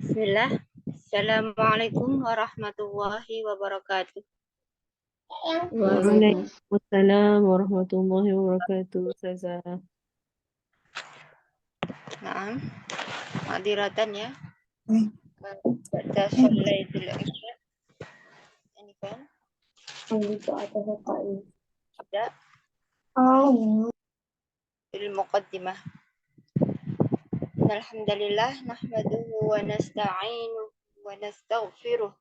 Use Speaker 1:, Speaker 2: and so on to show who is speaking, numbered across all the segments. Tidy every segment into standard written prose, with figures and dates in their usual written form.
Speaker 1: Bismillah. Assalamualaikum warahmatullahi wabarakatuh.
Speaker 2: Waalaikumsalam warahmatullahi wabarakatuh. Ustazah.
Speaker 1: Naam. Hadiratan ya. Pada Salaitul Isya. Ini kan? Ada. Al-Muqaddimah. Alhamdulillah. Nahmaduhu wa nasta'inuhu wa nastaghfiruh.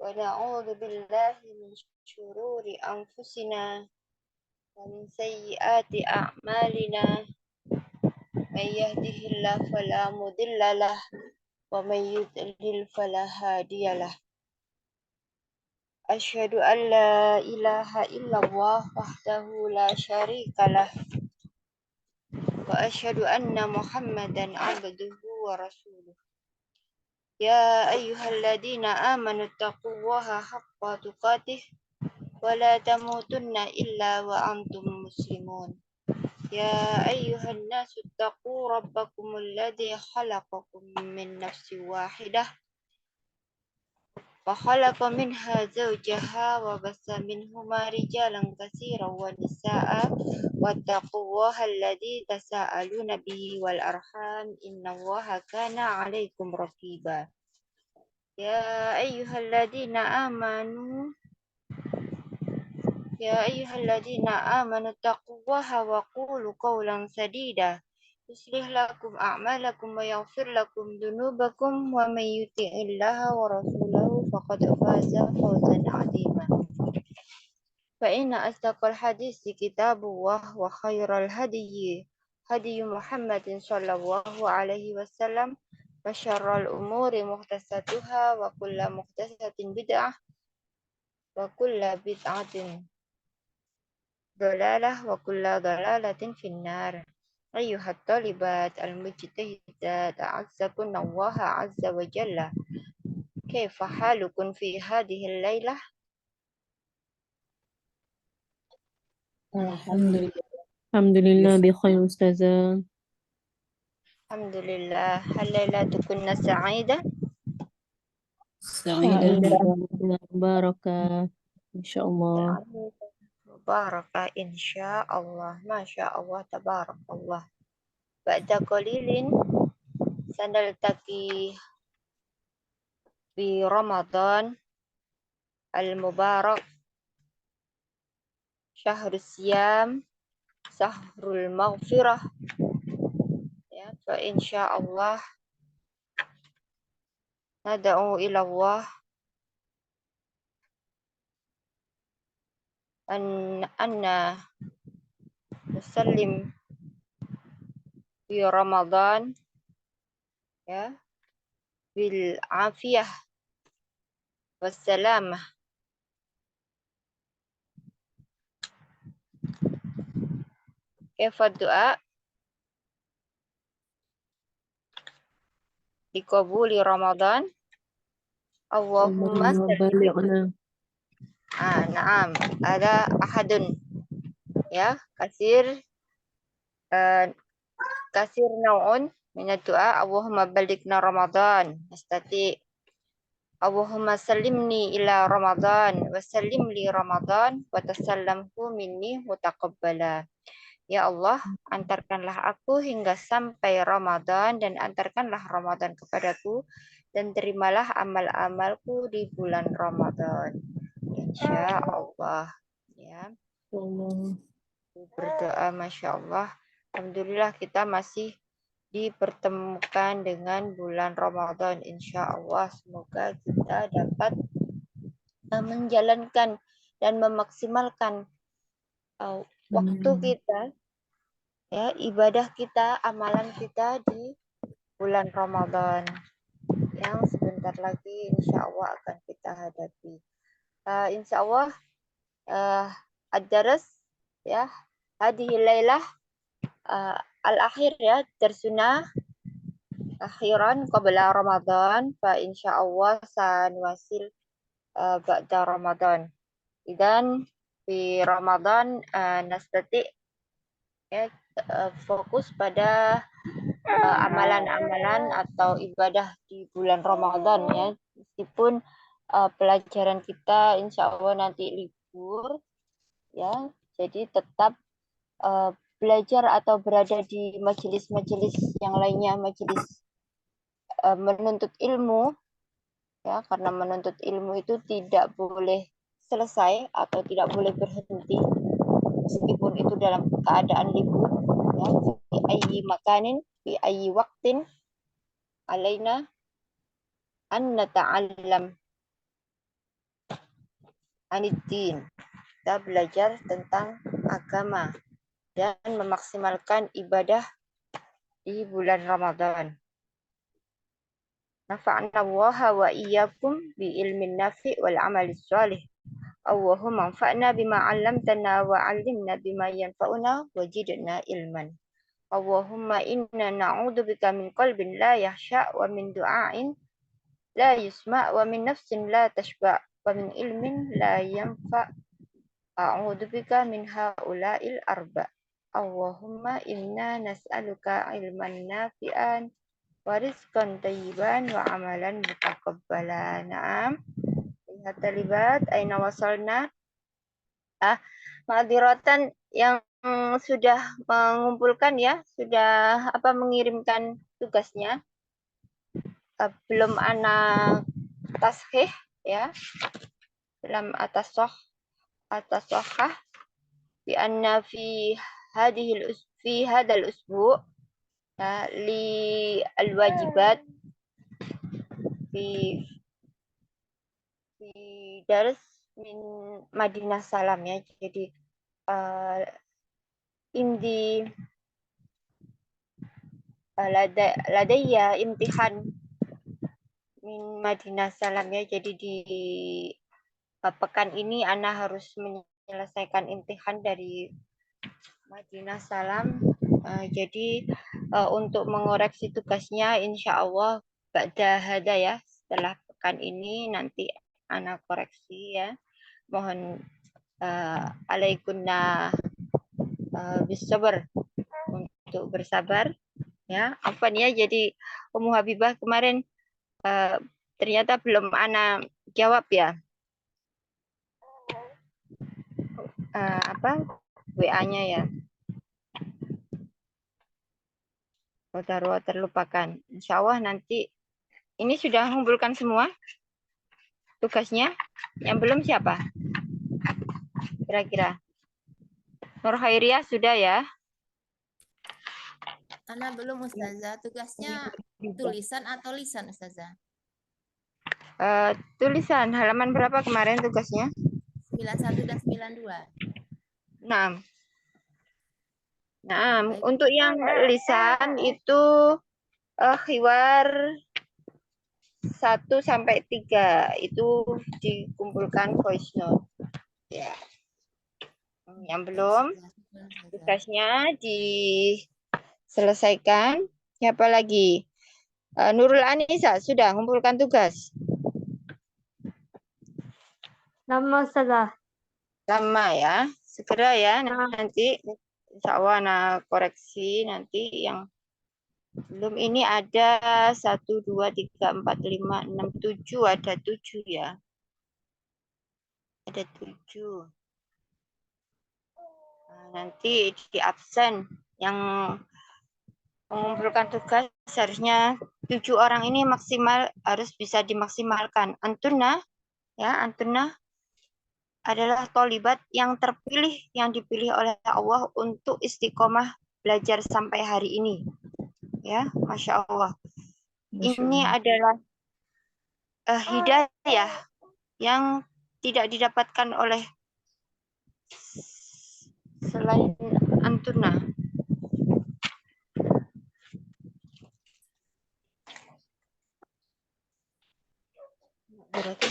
Speaker 1: Wa na'udhu billahi min syururi anfusina. Wa min sayyiati a'malina. Man yahdihillah fala mudhillalah. ومن يضلل فلا هادي له أشهد أن لا إله إلا الله وحده لا شريك له وأشهد أن محمدا عبده ورسوله يا أيها الذين آمنوا اتقوا الله حق تقاته ولا تموتن إلا وأنتم مسلمون يا أيها الناس اتقوا ربكم الذي خلقكم من نفس واحدة وخلق منها زوجها وبث منهما رجالا كثيرا ونساء واتقوا الله الذي تساءلون به والأرحام إن الله كان عليكم رقيبا يا أيها الذين آمنوا اتقوا الله وقولوا قولا سديدا يصلح لكم أعمالكم ويغفر لكم ذنوبكم ومن يطع الله ورسوله فقد فاز فوزا عظيما فإن أصدق الحديث كتاب الله وخير الهدي هدي محمد صلى الله عليه وسلم وشر الأمور محدثاتها وكل محدثة بدعة وكل بدعة ضلالة وكل ضلالة في النار أيها الطالبات المجتهدات أعزكن الله عز وجل كيف حالكم في هذه الليلة؟
Speaker 2: Alhamdulillah bi khair Ustazah.
Speaker 1: الحمد لله هل ليلتكن سعيدة؟
Speaker 2: Sa'idah barakah insyaallah.
Speaker 1: مباركة إن شاء الله ما شاء الله تبارك الله بعد قليل سنلتقي برمضان المبارك شهر الصيام شهر المغفرة فإن شاء الله ندعو إلى الله أن نسلم في رمضان بالعافية والسلامة كيف الدعاء لقبول رمضان اللهم
Speaker 2: balighna.
Speaker 1: نعم هذا أحد كثير نوع من الدعاء اللهم بلغنا رمضان نستطيع اللهم سلمني إلى رمضان وسلم لي رمضان وتسلمه مني متقبلا Ya Allah, antarkanlah aku hingga sampai Ramadan dan antarkanlah Ramadan kepadaku dan terimalah amal-amalku di bulan Ramadan. Insya Allah. Ya. Berdoa, Masya Allah. Alhamdulillah kita masih dipertemukan dengan bulan Ramadan. Insya Allah semoga kita dapat menjalankan dan memaksimalkan waktu kita, ibadah kita, amalan kita di bulan Ramadan yang sebentar lagi insya Allah akan kita hadapi. Insya Allah ad-daras hadhihi lailah al-akhir tersuna akhiran qabla Ramadan fa insya Allah sanwasil ba'da Ramadan. Idan di Ramadan nastati fokus pada amalan-amalan atau ibadah di bulan Ramadan ya. Meskipun pelajaran kita insya Allah nanti libur ya, jadi tetap belajar atau berada di majelis-majelis yang lainnya, majelis menuntut ilmu ya, karena menuntut ilmu itu tidak boleh selesai atau tidak boleh berhenti meskipun itu dalam keadaan libur ya, fi ayyi makanin fi ayyi waqtin alaina an nata'allam aniddin. Kita belajar tentang agama dan memaksimalkan ibadah di bulan Ramadan. Nafa'na Allah wa iyyakum bi ilmin nafi' wal amalis salih. Allahumma anfa'na bima 'allamtana wa 'allimna bima yanfa'una wa zidna ilman. Allahumma inna na'udzubika min qalbin la yakhsha wa min du'ain la yusma wa min nafsin la tashba wa min ilmin la yanfa. A'udzubika min haula'il arba. Allahumma inna nas'aluka ilman nafi'an wa rizqan thayyiban wa amalan mutaqabbalan. Naam. Lihat terlibat aina wasalna. Ma'dziratan yang sudah mengumpulkan ya, sudah mengirimkan tugasnya. Belum anak tashih ya. Belum atas sohah bi anna fi hadal usbu ya, li al-wajibat fi dars min Madinah Salam ya. Jadi indi ladaya imtihan min Madinah Salam ya. Jadi di pekan ini Ana harus menyelesaikan imtihan dari Madinah Salam. Jadi untuk mengoreksi tugasnya insya Allah ba'da hada ya, setelah pekan ini nanti Ana koreksi ya. Mohon alaikunna bisabar, untuk bersabar ya. Apa nih ya, jadi Ummu Habibah kemarin ternyata belum Ana jawab ya. WA-nya ya. Terlupakan. Insya Allah nanti ini sudah mengumpulkan semua tugasnya. Yang belum siapa? Kira-kira. Nur Khairiyah sudah ya?
Speaker 3: Ana belum Ustazah. Tugasnya tulisan atau lisan Ustazah?
Speaker 1: Tulisan. Halaman berapa kemarin tugasnya?
Speaker 3: 91 dan 92.
Speaker 1: Nah, untuk yang lisan itu khiwar 1 sampai 3 itu dikumpulkan voice note. Ya. Yang belum tugasnya diselesaikan. Siapa lagi? Nurul Anisa sudah mengumpulkan tugas.
Speaker 4: Nama Ustazah.
Speaker 1: Sama ya. Segera ya nanti insya Allah anak koreksi nanti yang belum. Ini ada 1, 2, 3, 4, 5, 6, 7. Ada 7 ya. Ada 7. Nanti di absen yang mengumpulkan tugas seharusnya 7 orang ini maksimal harus bisa dimaksimalkan. Antuna ya, Antuna adalah tholibat yang terpilih, yang dipilih oleh Allah untuk istiqomah belajar sampai hari ini. Ya, Masya Allah. Ini adalah hidayah yang tidak didapatkan oleh selain Antuna. Berarti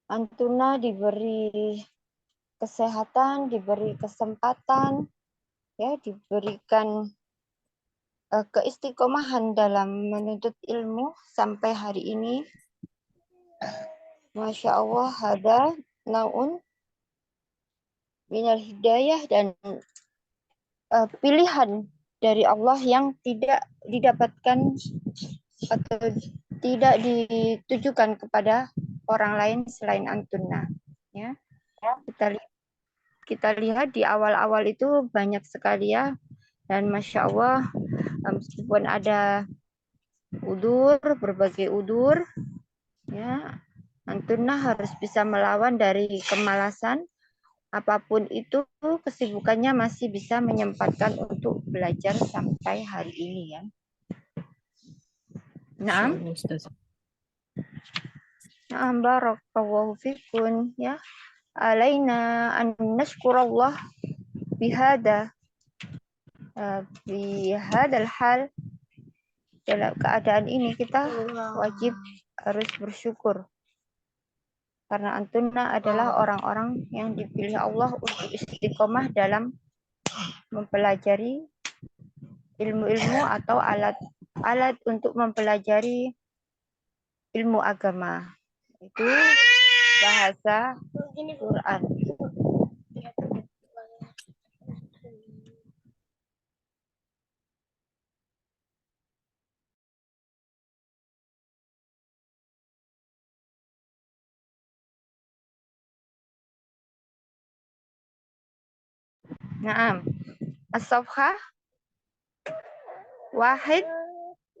Speaker 1: Antuna diberi kesehatan, diberi kesempatan, ya, diberikan keistiqomahan dalam menuntut ilmu sampai hari ini. Masya Allah, ada naun minal hidayah dan pilihan dari Allah yang tidak didapatkan atau tidak ditujukan kepada orang lain selain antunna. Ya, kita lihat di awal-awal itu banyak sekali ya, dan masya Allah meskipun ada berbagai udur, ya, antunna harus bisa melawan dari kemalasan. Apapun itu, kesibukannya masih bisa menyempatkan untuk belajar sampai hari ini ya. Naam.
Speaker 2: Insyaallah, Ustazah.
Speaker 1: Naam, barakallahu fikun ya. Alaina an nashkurallah bihada bihadal hal. Dalam keadaan ini kita wajib harus bersyukur. Karena antunna adalah orang-orang yang dipilih Allah untuk istiqomah dalam mempelajari ilmu-ilmu atau alat untuk mempelajari ilmu agama. Itu bahasa Quran. Naam. As-safhah wahid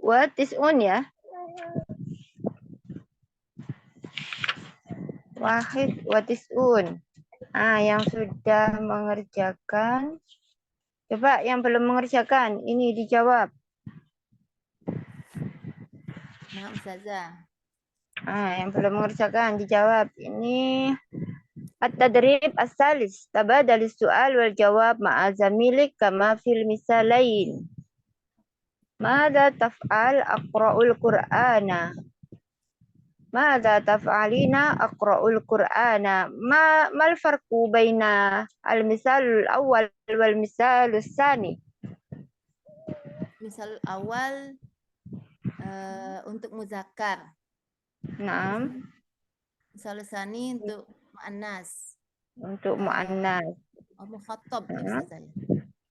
Speaker 1: wa tis'un ya. Wahid wa tis'un. Yang sudah mengerjakan. Coba yang belum mengerjakan, ini dijawab.
Speaker 3: Nah, Ustazah.
Speaker 1: Yang belum mengerjakan dijawab. Ini at-tadrib as-salis. Tabadalis su'al wal jawab ma'a zamilik kama fil misalain. Mada taf'al aqra'ul Qur'ana. Mada taf'alina aqra'ul Qur'ana. Mal farqu baina al-misalul awal wal misalus sani.
Speaker 3: Misal awal untuk muzakkar.
Speaker 1: Naam.
Speaker 3: Misal sani untuk muannas.
Speaker 1: Untuk muannas.
Speaker 3: Mukhatab ya Ustazah.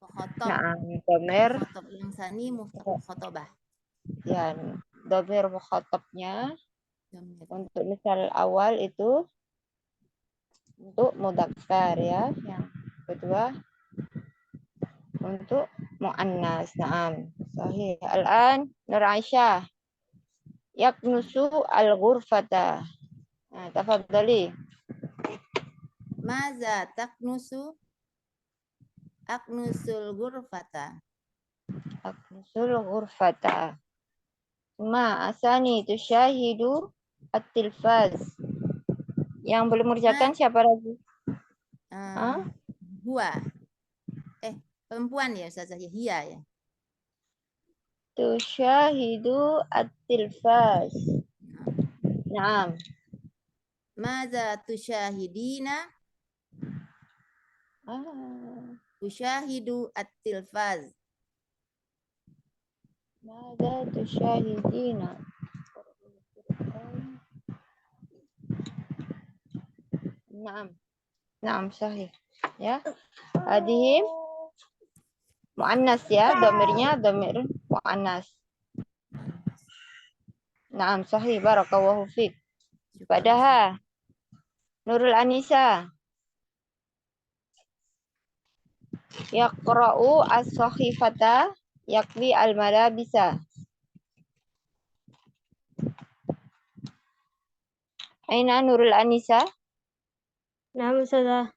Speaker 3: Mukhatab.
Speaker 1: Naam, dhamir.
Speaker 3: Mukhatab yang sani mukhatabah.
Speaker 1: Ya, dhamir mukhatabnya
Speaker 3: Dhamir.
Speaker 1: untuk misal awal itu untuk mudzakkar ya. Yang kedua untuk muannas. Naam. Sahih. Al-an Nur Aisyah. Yaknusu al-ghurfata. Tafadhali.
Speaker 3: Maza taknusu aknusul ghurfata.
Speaker 1: Aknusul ghurfata. Ma asani tusyahidu at-tilfaz. Yang belum mengerjakan siapa lagi?
Speaker 3: Huwa. Perempuan ya Ustazah ya, hiya ya.
Speaker 1: Tusyahidu at-tilfaz. Naam.
Speaker 3: Maza tusyahidina tusyahidu at-tilfaz.
Speaker 1: Mada tusyahidina. Naam. Naam, sahih. Ya. Hadihim muannas ya, dhamirnya dhamir muannas. Naam, sahih. Barakallahu fiik. Padahal Nurul Anisa. Yaqra'u as-sakhifata yakwi al-malabisa. Aina Nurul Anisa?
Speaker 4: Naam Ustazah.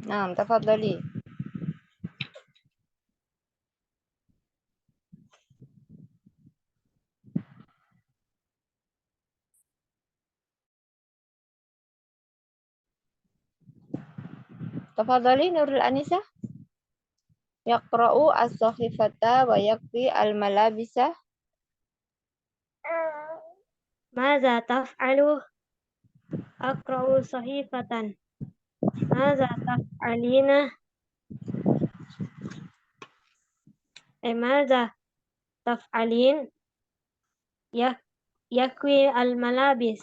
Speaker 1: Naam, tafadhali. Tafadhali Nurul Anisa. Yaqra'u as-sakhifata wa yakwi al-malabisa.
Speaker 4: Maza taf'alu? Aqra'u sahifatan. Maza taf'alina? Maza taf'alin yakwi al-malabis.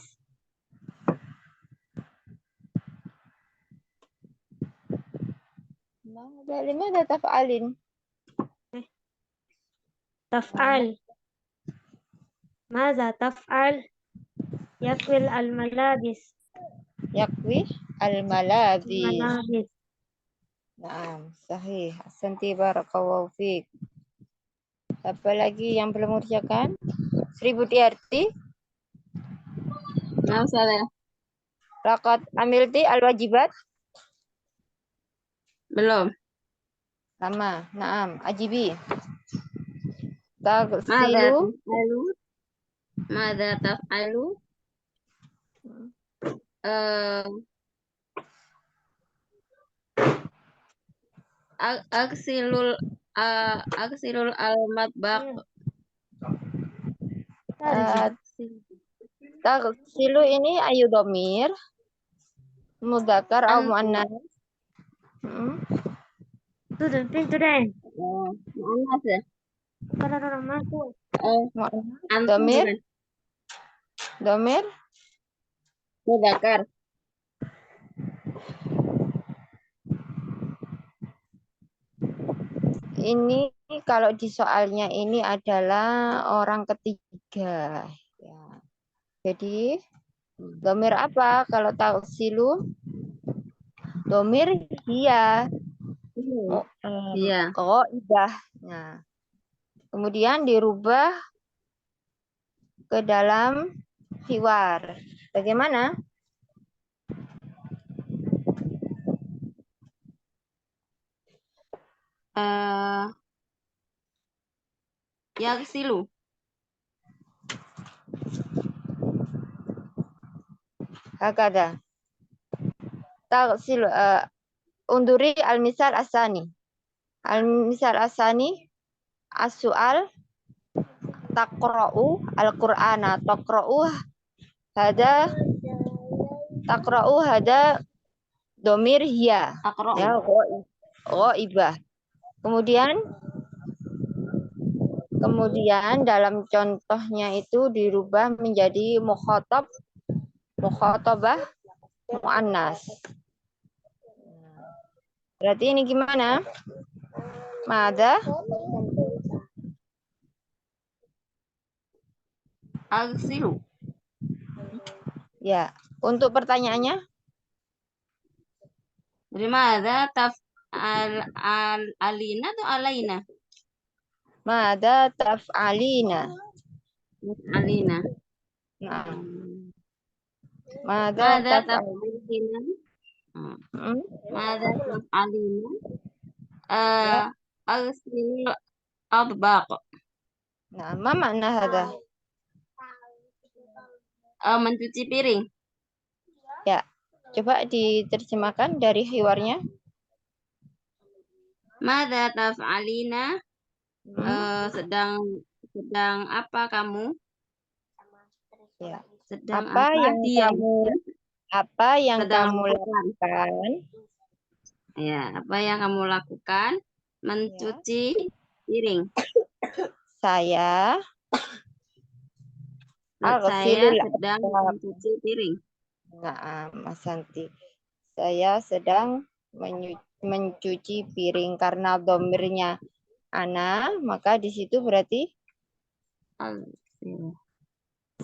Speaker 1: لماذا تفعلين؟
Speaker 4: Taf'al. Maza taf'al yakwi al-malabis.
Speaker 1: يكوي الملابس.
Speaker 4: Malabis.
Speaker 1: Naam, sahih. Ahsanti, barakallahu fiik. Apa lagi yang belum mengerjakan? 1000 Tiarti.
Speaker 5: Nah, Ustazah.
Speaker 1: Laqad amilti al-wajibat.
Speaker 5: Belum.
Speaker 1: Sama. Naam, ajibi.
Speaker 5: Mada
Speaker 1: Tagsilu.
Speaker 5: taf'alu? Mada taf'alu? Eh, aksilul aksilul al-matbaq.
Speaker 1: Tagsilu ini ayu domir. Mudzakkar atau muannas.
Speaker 4: Tuh, pintu deh.
Speaker 5: Muannas ya?
Speaker 4: Bukan orang masuk.
Speaker 1: Muannas.
Speaker 5: Antum
Speaker 1: Domir.
Speaker 5: bukan?
Speaker 1: Domir.
Speaker 5: Mudzakkar.
Speaker 1: Ini kalau di soalnya ini adalah orang ketiga. Ya. Jadi domir apa kalau tagsilu? Domir hiya.
Speaker 5: Iya.
Speaker 1: Ghaibah. Nah, kemudian dirubah ke dalam hiwar. Bagaimana?
Speaker 5: Yaksilu.
Speaker 1: Hakada. Tagsilu. Unduri al-misal asani. Al-misal asani as-su'al taqra'u al-Qur'ana. Taqra'u hada domir hiya.
Speaker 5: Aqra'u.
Speaker 1: Ya, ghaibah. Kemudian dalam contohnya itu dirubah menjadi mukhatabah muannas. Berarti ini gimana? Mada?
Speaker 5: Aksilu.
Speaker 1: Ya, untuk pertanyaannya
Speaker 5: Dari mana alina atau alaina?
Speaker 1: Mada taf'alina.
Speaker 5: Alina.
Speaker 1: Nah. Mada
Speaker 5: taf'alina? Mada taf'alina? Aksilu atbaq.
Speaker 1: Nah, ma makna hada?
Speaker 5: Mencuci piring.
Speaker 1: Ya, coba diterjemahkan dari hiwarnya.
Speaker 5: Mada taf'alina? Sedang apa kamu?
Speaker 1: Ya.
Speaker 5: Sedang
Speaker 1: Apa yang
Speaker 5: diam. Sedang
Speaker 1: kamu lakukan?
Speaker 5: Ya, apa yang kamu lakukan? Mencuci piring.
Speaker 1: Saya
Speaker 5: sedang mencuci piring.
Speaker 1: Nah, Mas Santi. Saya sedang mencuci piring karena domirnya ana, maka di situ berarti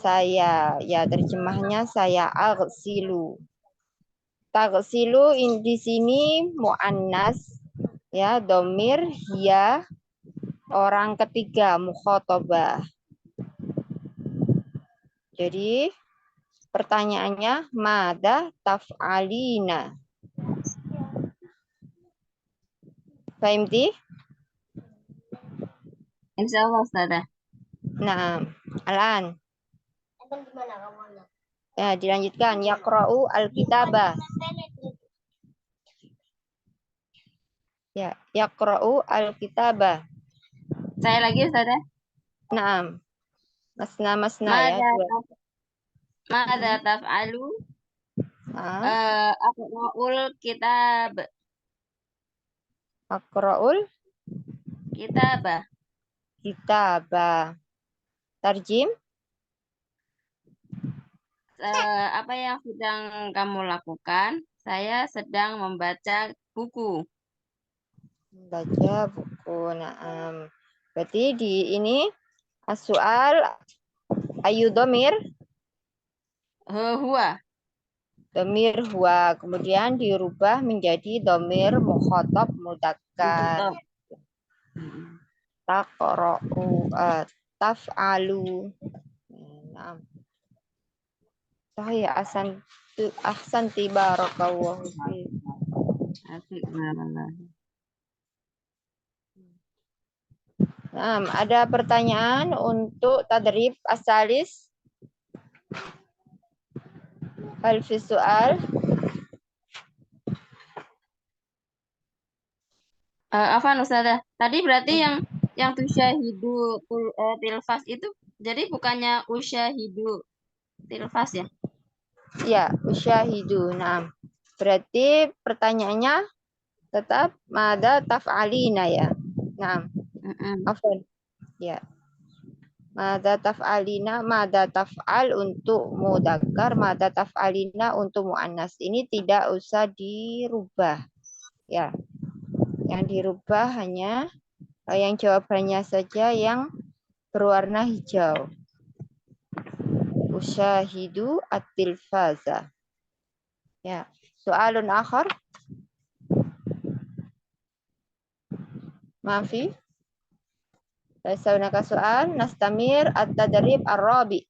Speaker 1: saya, ya terjemahnya saya aghsilu. Taghsilu di sini muannas, ya domir hiya orang ketiga mukhatabah. Jadi pertanyaannya mada taf'alina. Fahimti?
Speaker 5: Insyaallah Ustazah.
Speaker 1: Nah, Alan. Ya, dilanjutkan. Yaqra'u al-kitabah. Ya, yaqra'u al-kitabah.
Speaker 5: Saya lagi Ustazah.
Speaker 1: Naam. Masna ya.
Speaker 5: Mada taf'alu? Aqra'ul kitab.
Speaker 1: Aqra'ul
Speaker 5: Kitabah.
Speaker 1: kitaba. Tarjim?
Speaker 5: Apa yang sedang kamu lakukan? Saya sedang membaca buku.
Speaker 1: Baca buku. Naam. Berarti di ini as-su'al ayu domir.
Speaker 5: Huwa.
Speaker 1: Domir huwa. Kemudian dirubah menjadi domir mukhotob mudzakkar.
Speaker 5: Mukhotob.
Speaker 1: Taqra'u, taf'alu. Naam. Sahih, ahsanti barakallahu fiik.
Speaker 5: Asik banget.
Speaker 1: Naam, ada pertanyaan untuk tadrib asalis? Hal fi soal?
Speaker 5: Afan Ustazah. Tadi berarti yang tusyahidu tilfas itu jadi bukannya usyahidu tilfas ya?
Speaker 1: Ya, usyahidu. Naam. Berarti pertanyaannya tetap mada taf'alina ya. Naam. Afwan. Ya. Mada taf'alina, mada taf'al untuk mudzakkar, mada taf'alina untuk muannas. Ini tidak usah dirubah. Ya. Yang dirubah hanya yang jawabannya saja yang berwarna hijau. Usyahidu at-tilfaza. Ya. Soalun akhar? Maafi? Laisa hunaka soal. Nastamir at-tadrib ar-rabi.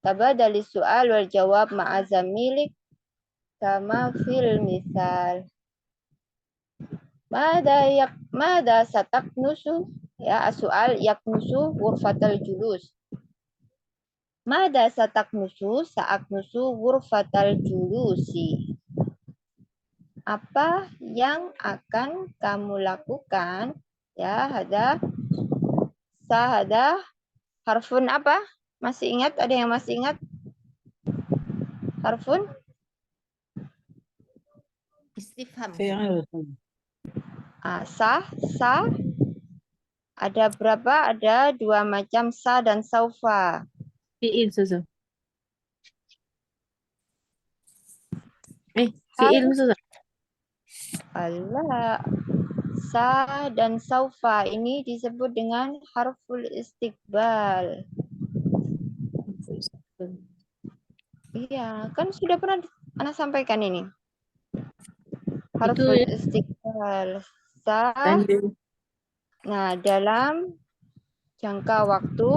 Speaker 1: Tabadali soal wal jawab ma'a zamilik kama fil misal. Mada sataknusu? Ya, soal yaknusu ghurfatal julus. Mada sataknusu sa'aknusu ghurfatal julusi. Apa yang akan kamu lakukan? Ya, hada harfun apa? Masih ingat? Ada yang masih ingat? Harfun?
Speaker 3: Istifham.
Speaker 2: Fi'il.
Speaker 1: Sa. Ada berapa? Ada dua macam sa dan saufa.
Speaker 2: Fi'il Ustazah. Fi'il Ustazah.
Speaker 1: Allah. Sa dan saufa ini disebut dengan harful istiqbal. Iya, kan sudah pernah Ana sampaikan ini. Harful
Speaker 2: ya.
Speaker 1: istiqbal. Sa.
Speaker 2: Lanjut.
Speaker 1: Nah, dalam jangka waktu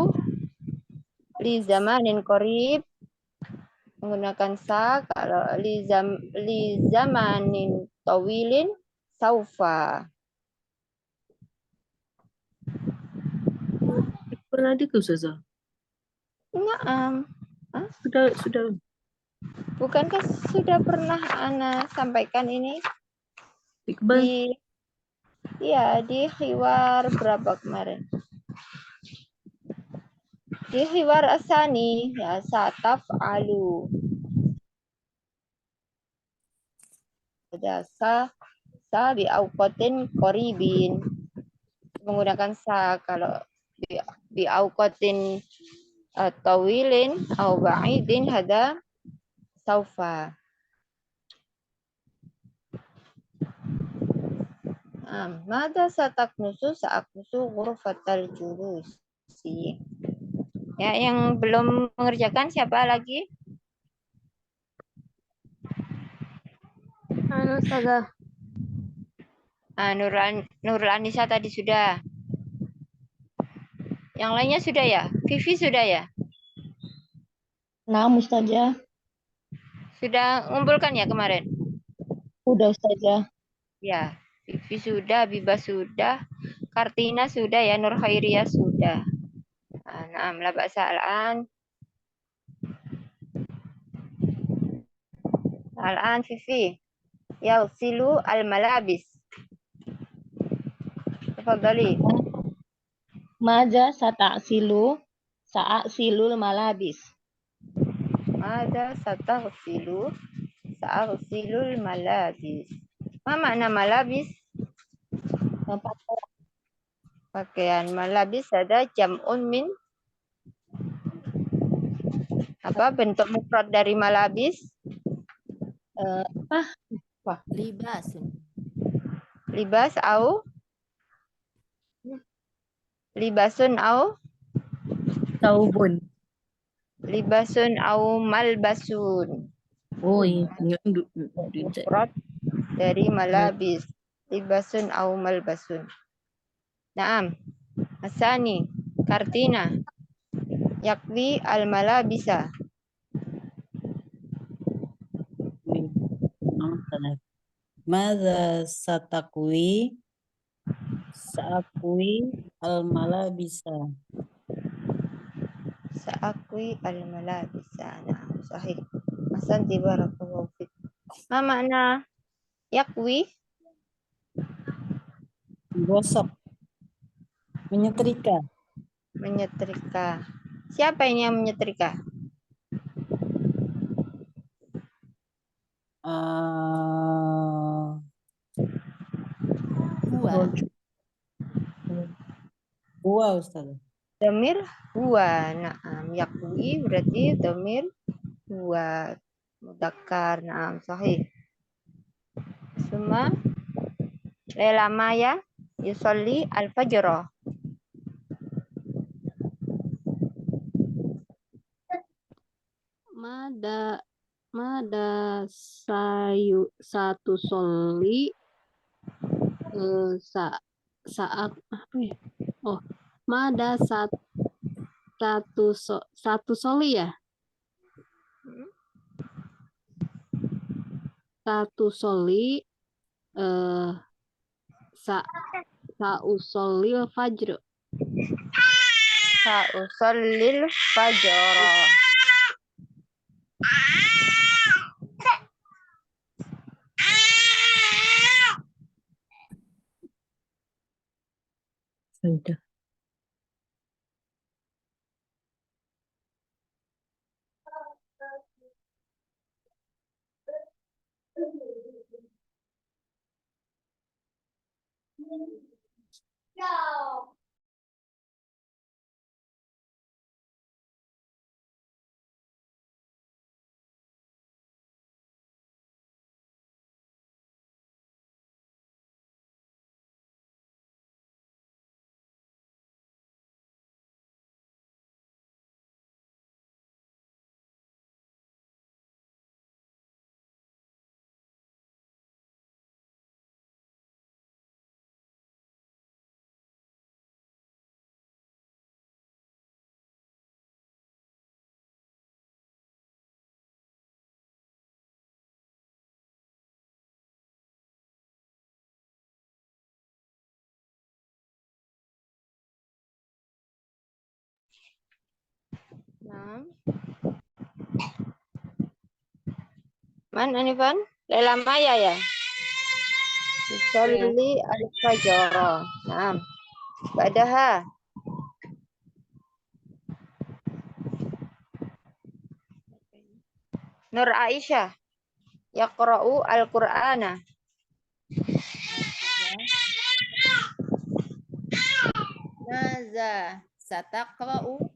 Speaker 1: li zamanin qarib menggunakan sa, kalau li zamanin tawilin saufa.
Speaker 2: Pernah di Ustazah.
Speaker 1: Naam.
Speaker 2: Sudah.
Speaker 1: Bukankah sudah pernah Ana sampaikan ini
Speaker 2: Iqbal.
Speaker 1: di khiwar berapa kemarin? Di khiwar asani ya sataf'alu. Ada sa bi auqatin qaribin. Menggunakan sa, kalau bi auqatin tawilin au ba'idin hada saufa. Mada sataknusu sa'aknusu ghurfatal julusi. Ya, yang belum mengerjakan siapa lagi?
Speaker 4: Ustazah.
Speaker 1: Nurul Anissa tadi sudah. Yang lainnya sudah ya? Vivi sudah ya?
Speaker 6: Nah, Ustazah.
Speaker 1: Sudah ngumpulkan ya kemarin?
Speaker 6: Udah Ustazah.
Speaker 1: Ya, Vivi sudah, Biba sudah, Kartina sudah ya, Nur Khairiyah sudah. Nah, la ba'sa al-an. Al-an Vivi. Yaghsilu al-malabis. Tafadhali.
Speaker 6: Maja sata'silu sa'silul malabis.
Speaker 1: Mada sataghsilu sa'ghsilul malabis. Ma makna malabis? Pakaian. Malabis ada jam'un min. Apa bentuk mufrad dari malabis?
Speaker 3: Libasun.
Speaker 1: Libas au? Libasun au?
Speaker 2: Taubun.
Speaker 1: Libasun au malbasun.
Speaker 2: Oh, ini
Speaker 1: Mufrad dari malabis. Libasun au malbasun. Naam. Asani. Kartina. Yakwi al-malabisa.
Speaker 7: Mada satakwi saakwi al-malabisa.
Speaker 1: Sa'akwi al-malabisa. Naam. Sahih. Ahsanti barakallahu fik. Ma makna yakwi?
Speaker 7: Gosok. Menyetrika.
Speaker 1: Menyetrika. Siapa ini yang menyetrika?
Speaker 3: Huwa.
Speaker 7: Huwa Ustaz.
Speaker 1: Domir huwa. Naam. Yakwi berarti domir huwa. Mudzakkar. Naam. Sahih. Summa Lela Maya yusolli al-fajr.
Speaker 5: Mada satu soli saat apa ya? Oh, mada satu soli ya? Satu soli sausolil fajr.
Speaker 1: Sa'usallil fajr.
Speaker 2: Sudah.
Speaker 1: Naam. Man Anifan? Lela Maya ya? Yusolli al-fajr. Naam. Ba'daha. Nur Aisyah. Yaqra'u al-Qur'ana.
Speaker 3: Maza sataqra'u.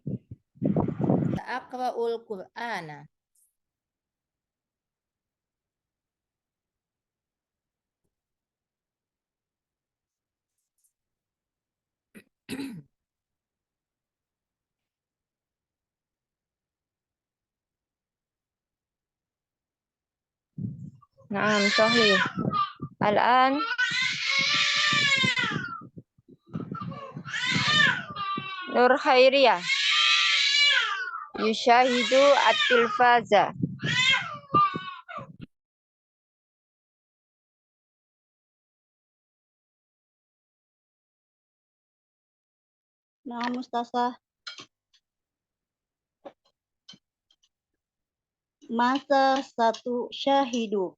Speaker 3: Sa'aqra'ul Qur'ana.
Speaker 1: Naam, sahih. Al-an Nur Khairiyah. Yushahidu at-tilfaza.
Speaker 6: Nah, Mustasa. Masa satu syahidu.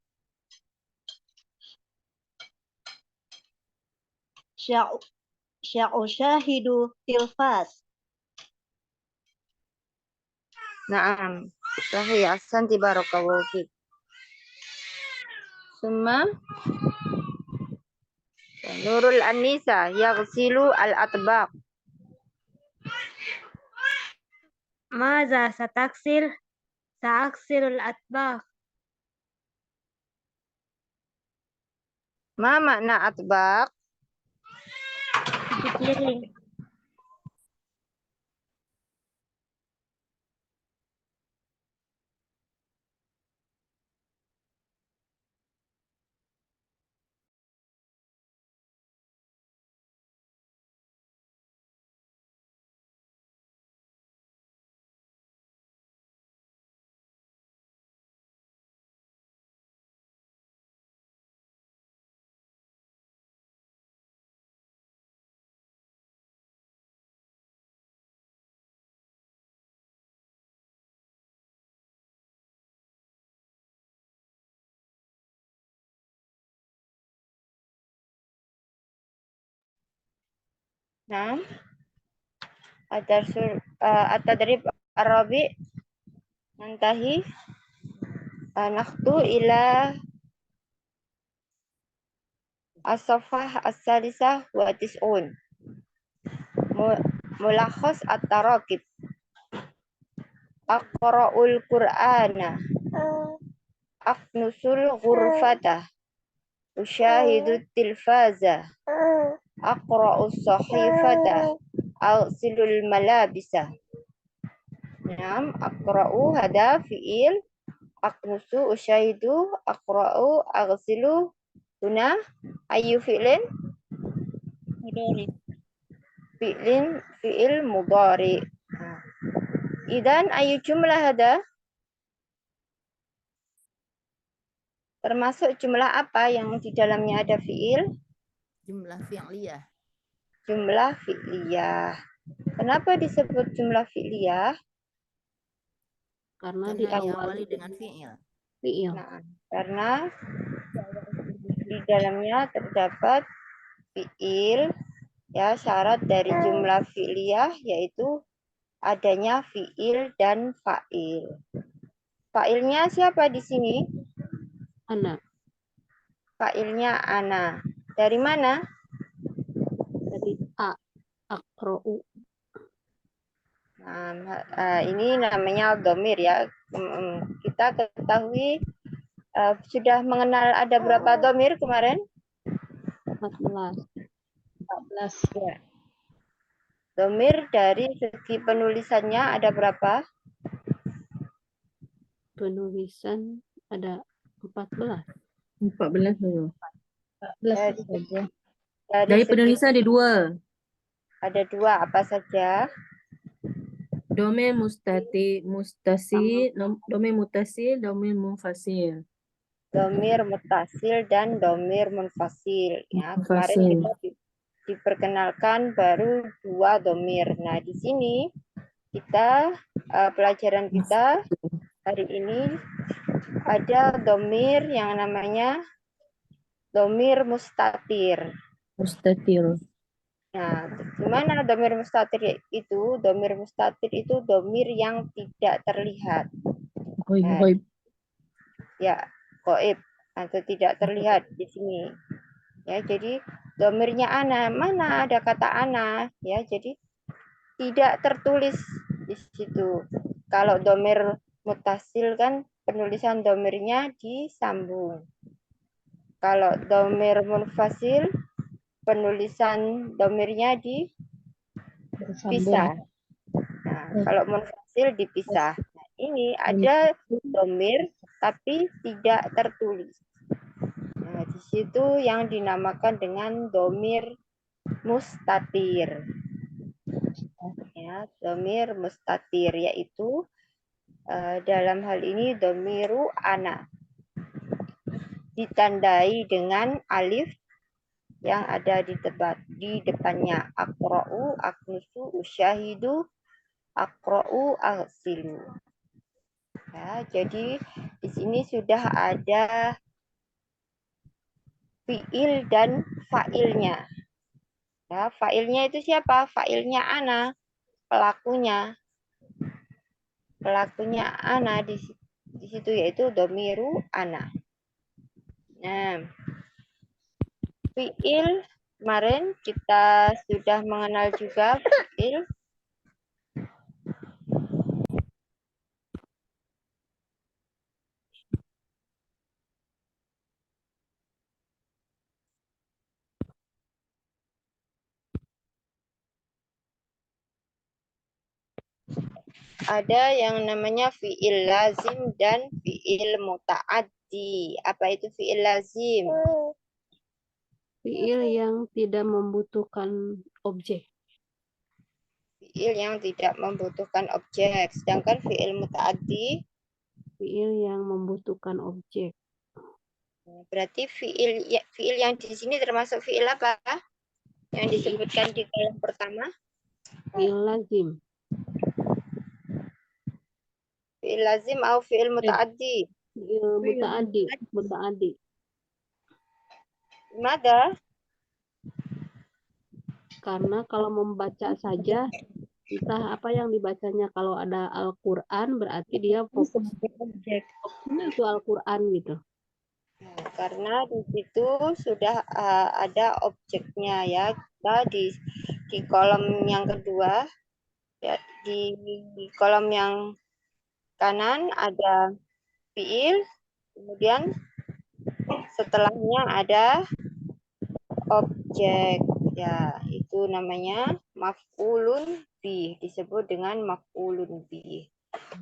Speaker 6: Sya'u syahidu tilfas.
Speaker 1: Naam. Sahih. Ahsanti barakallahu fik. Summa Nurul Anisa yaghsilu al-atbaq.
Speaker 4: ماذا ستغسل؟ سأغسل الأطباق.
Speaker 1: Ma makna atbaq?
Speaker 4: Cuci piring.
Speaker 1: Nah, at-tadrib ar-rabi nantahi nakhtu ila as-safhah as-salisah wa tis'un. Mulakhas at-tarakib. Aqra'ul Qur'ana. Aknusul ghurfatah. Usyahidu tilfaza. Aqra'us sahifata. Aghsilul malabisa. Naam, aqra'u hada fi'il. Aknusu usyahidu. Aqra'u aghsilu. Huna ayu fi'lin?
Speaker 6: Mudhari.
Speaker 1: Fi'il mudhari. Idan ayu jumlah hada? Termasuk jumlah apa yang di dalamnya ada fi'il?
Speaker 3: Jumlah fi'liyah.
Speaker 1: Jumlah fi'liyah. Kenapa disebut jumlah fi'liyah?
Speaker 5: Karena
Speaker 3: Karena
Speaker 5: diawali
Speaker 3: diawali dengan fi'il.
Speaker 5: fi'il.
Speaker 1: Nah, karena di dalamnya terdapat fi'il, ya, syarat dari jumlah fi'liyah yaitu adanya fi'il dan fa'il. Fa'ilnya siapa di sini?
Speaker 5: Ana.
Speaker 1: Fa'ilnya ana. Dari mana?
Speaker 5: Dari aqra'u.
Speaker 1: Nah, ini namanya domir ya. Kita ketahui sudah mengenal ada berapa domir kemarin?
Speaker 5: 14.
Speaker 6: 14.
Speaker 1: Ya. Domir dari segi penulisannya ada berapa?
Speaker 5: Penulisan ada 14.
Speaker 2: 14 dulu.
Speaker 6: 14 saja.
Speaker 2: Dari
Speaker 1: segi-
Speaker 2: penulisan ada 2.
Speaker 1: ada 2, apa saja?
Speaker 2: Domain mustasil, domain mutasil, domain munfasil.
Speaker 1: Domir mutasil dan domir munfasil. Ya, kemarin
Speaker 2: Munfasil.
Speaker 1: kita diperkenalkan baru 2 domir. Nah, di sini kita pelajaran kita hari ini ada domir yang namanya domir mustatir.
Speaker 2: Mustatil.
Speaker 1: Nah, gimana domir mustatir itu? Domir mustatir itu domir yang tidak terlihat.
Speaker 2: Ghaib.
Speaker 1: Ya, goib atau tidak terlihat di sini. Ya, jadi domirnya ana, mana ada kata ana, ya, jadi tidak tertulis di situ. Kalau domir mutasil kan penulisan domirnya disambung. Kalau domir munfasil penulisan domirnya dipisah. Nah, kalau munfasil dipisah. Nah, ini ada domir tapi tidak tertulis. Nah, di situ yang dinamakan dengan domir mustatir. Ya, domir mustatir yaitu dalam hal ini domiru ana. Ditandai dengan alif yang ada di depannya. Aqra'u, aknusu, usyahidu, aqra'u, aghsilu. Ya, jadi di sini sudah ada fi'il dan fa'ilnya. Ya, fa'ilnya itu siapa? Fa'ilnya ana, pelakunya. Pelakunya ana di situ yaitu domiru ana. Nah, Fiil kemarin kita sudah mengenal juga fiil. Ada yang namanya fiil lazim dan fiil muta'addi. Apa itu fiil lazim?
Speaker 5: Fiil yang tidak membutuhkan objek.
Speaker 1: Fiil yang tidak membutuhkan objek. Sedangkan fiil muta'addi
Speaker 5: Fiil yang membutuhkan objek.
Speaker 1: berarti fiil yang di sini termasuk fiil apa? Yang disebutkan di kolom pertama?
Speaker 5: Fiil lazim.
Speaker 1: Fiil lazim atau fiil muta'addi?
Speaker 5: Fiil muta'addi. Muta'addi.
Speaker 1: Mada?
Speaker 5: Karena kalau membaca saja, entah apa yang dibacanya. Kalau ada Al-Quran, berarti dia fokus itu Al-Quran gitu.
Speaker 1: Karena di situ sudah ada objeknya ya. Kita di kolom yang kedua, ya, di kolom yang kanan ada fiil, kemudian setelahnya ada objek. Ya, itu namanya maf'ulun bih, disebut dengan maf'ulun bih.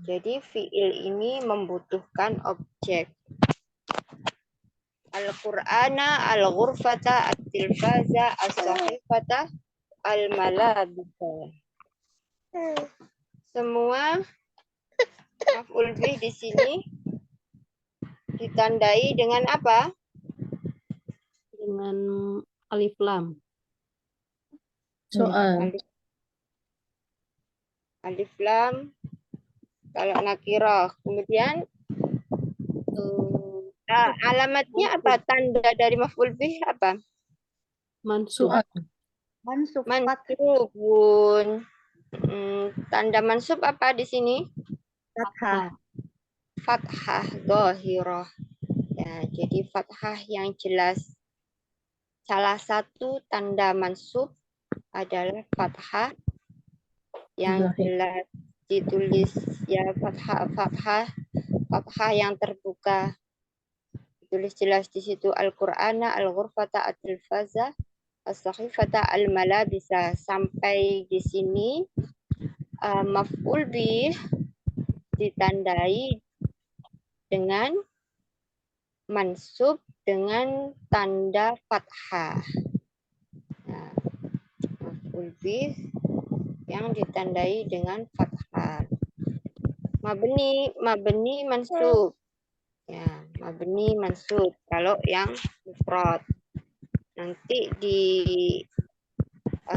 Speaker 1: Jadi fiil ini membutuhkan objek. Al-Qur'ana, al-ghurfata, at-tilfaza, as-sahifata, al-malabisa. Semua maf'ul bih di sini ditandai dengan apa?
Speaker 5: Dengan alif lam.
Speaker 2: Soal.
Speaker 1: Alif lam kalau nakirah. Kemudian alamatnya apa? Tanda dari maf'ul bih apa?
Speaker 5: Mansub.
Speaker 2: Soal.
Speaker 1: Mansubun. Tanda mansub apa di sini?
Speaker 5: Fathah.
Speaker 1: Fathah dhahirah. Ya, jadi fathah yang jelas. Salah satu tanda mansub adalah fathah yang jelas ditulis ya, fathah yang terbuka. Ditulis jelas di situ Al-Qur'ana, al-ghurfata, at-tilfaza, as-sahifata, al-malabisa. Sampai di sini maf'ul bih ditandai dengan mansub dengan tanda fathah. Nah, maf'ul bih yang ditandai dengan fathah. Mabni mansub. Ya, mabni mansub kalau yang mufrad. Nanti di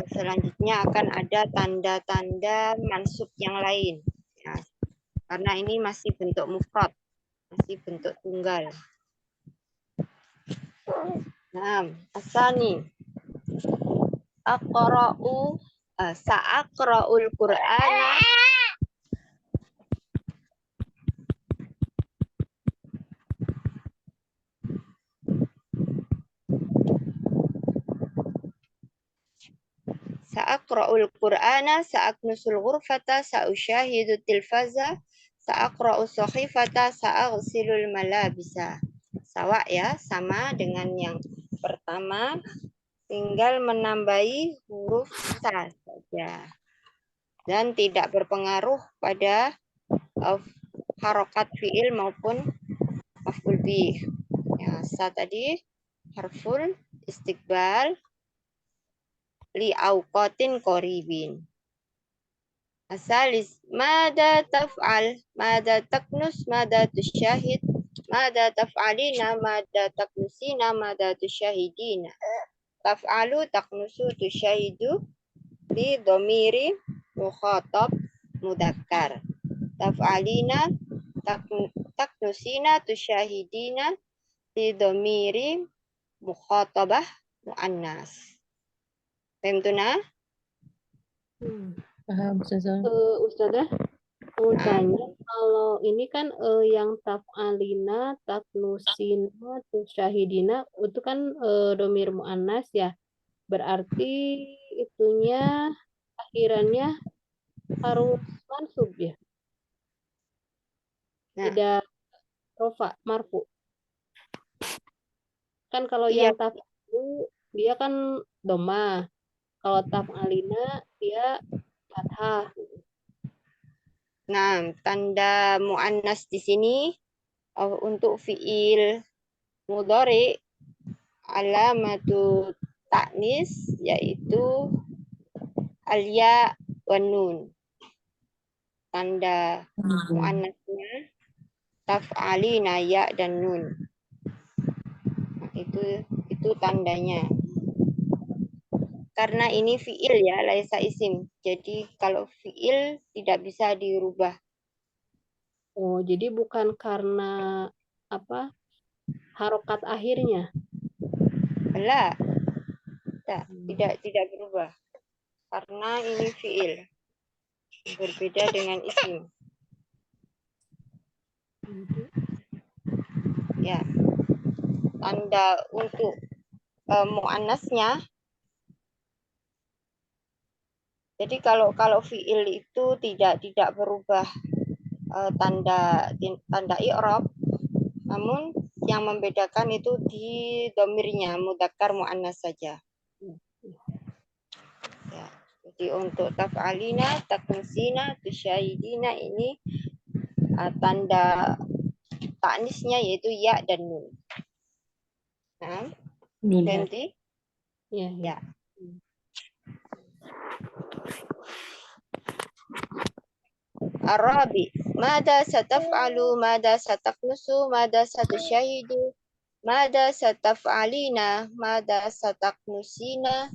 Speaker 1: selanjutnya akan ada tanda-tanda mansub yang lain. Ya, karena ini masih bentuk mufrad, masih bentuk tunggal. Nah, asani aqra'u sa'aqra'ul Qur'ana Sa'aqra'ul Qur'ana sa'aknusul ghurfata sa'usyahidu tilfaza sa'aqra'us sahifata sa'aghsilul malabisa. Sawa ya, sama dengan yang pertama, tinggal menambahi huruf sa saja dan tidak berpengaruh pada harokat fiil maupun maf'ul bih. Ya, sa tadi harful istiqbal li auqatin qaribin. Asalis mada taf'al, mada taknus, mada tusyahid, mada taf'alina, mada taknusina, mada tusyahidina. Taf'alu, taknusu, tusyahidu li dhamiri mukhatab mudzakkar. Taf'alina, taknusina, tusyahidina li dhamiri mukhatabah muannas. Paham tu nah?
Speaker 2: Paham, Ustazah.
Speaker 5: Ustazah, mau tanya, Kalau ini kan yang taf'alina, taknusina, tusyahidina itu kan domir mu'annas ya. Berarti itunya akhirannya harus mansub ya.
Speaker 1: Nah,
Speaker 5: Tidak rofa, marfu. Kan kalau
Speaker 1: iya.
Speaker 5: yang taf'alu dia kan doma. Kalau taf'alina dia fathah.
Speaker 1: Nah, tanda muannas di sini untuk fiil mudhari alamatu taknis yaitu alya wan nun. Tanda muannasnya taf'alina ya dan nun. Nah, itu tandanya. Karena ini fiil ya, laisa isim. Jadi kalau fiil tidak bisa dirubah.
Speaker 5: Oh, jadi bukan karena apa? Harokat akhirnya.
Speaker 1: Lah, tidak berubah. Karena ini fiil. Berbeda dengan isim. Ya. Tanda untuk muannasnya. Jadi kalau fiil itu tidak berubah tanda i'rab, namun yang membedakan itu di domirnya mudzakkar muannas saja. Ya. Jadi untuk taf'alina, taknusina, tusyahidina ini tanda taknisnya yaitu ya dan nun. Nah,
Speaker 2: Nun.
Speaker 1: ganti.
Speaker 5: Ya,
Speaker 1: Ya. Arabi, mada sataf'alu, mada sataknusu, mada satusyahidu, mada sataf'alina, mada sataknusina,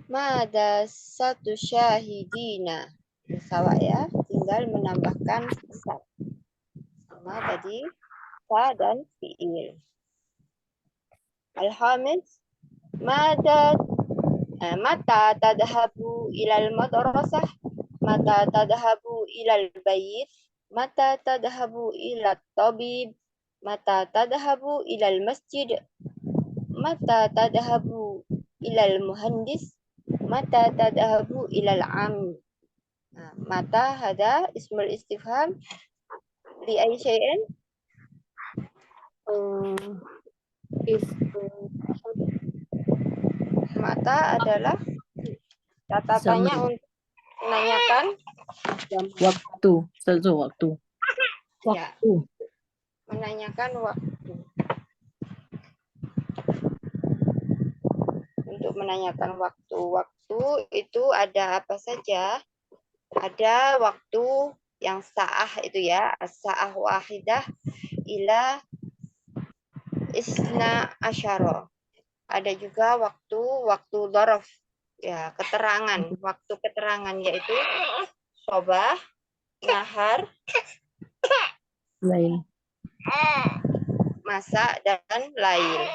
Speaker 1: mada satusyahidina. Sama ya, tinggal menambahkan sat. Sama tadi sa dan fi'il. Al-Hamid, mada mata tadhabu ilal madrasah, mata tadhabu ilal bayt, mata tadhabu ilal tabib, mata tadhabu ilal masjid, mata tadhabu ilal muhandis, mata tadhabu ilal am. Mata hada ismul istifham li ay syai'in? Mata adalah catatannya
Speaker 2: Zaman.
Speaker 1: untuk menanyakan
Speaker 2: Waktu. Ustazah, waktu.
Speaker 1: ya,
Speaker 2: Waktu.
Speaker 1: menanyakan waktu. Untuk menanyakan waktu. Waktu itu ada apa saja? Ada waktu yang sa'ah itu ya, as-sa'ah wahidah ila isna asyara. Ada juga waktu dzaraf ya, keterangan, waktu keterangan yaitu sobah, nahar,
Speaker 2: Lain.
Speaker 1: masa dan lain.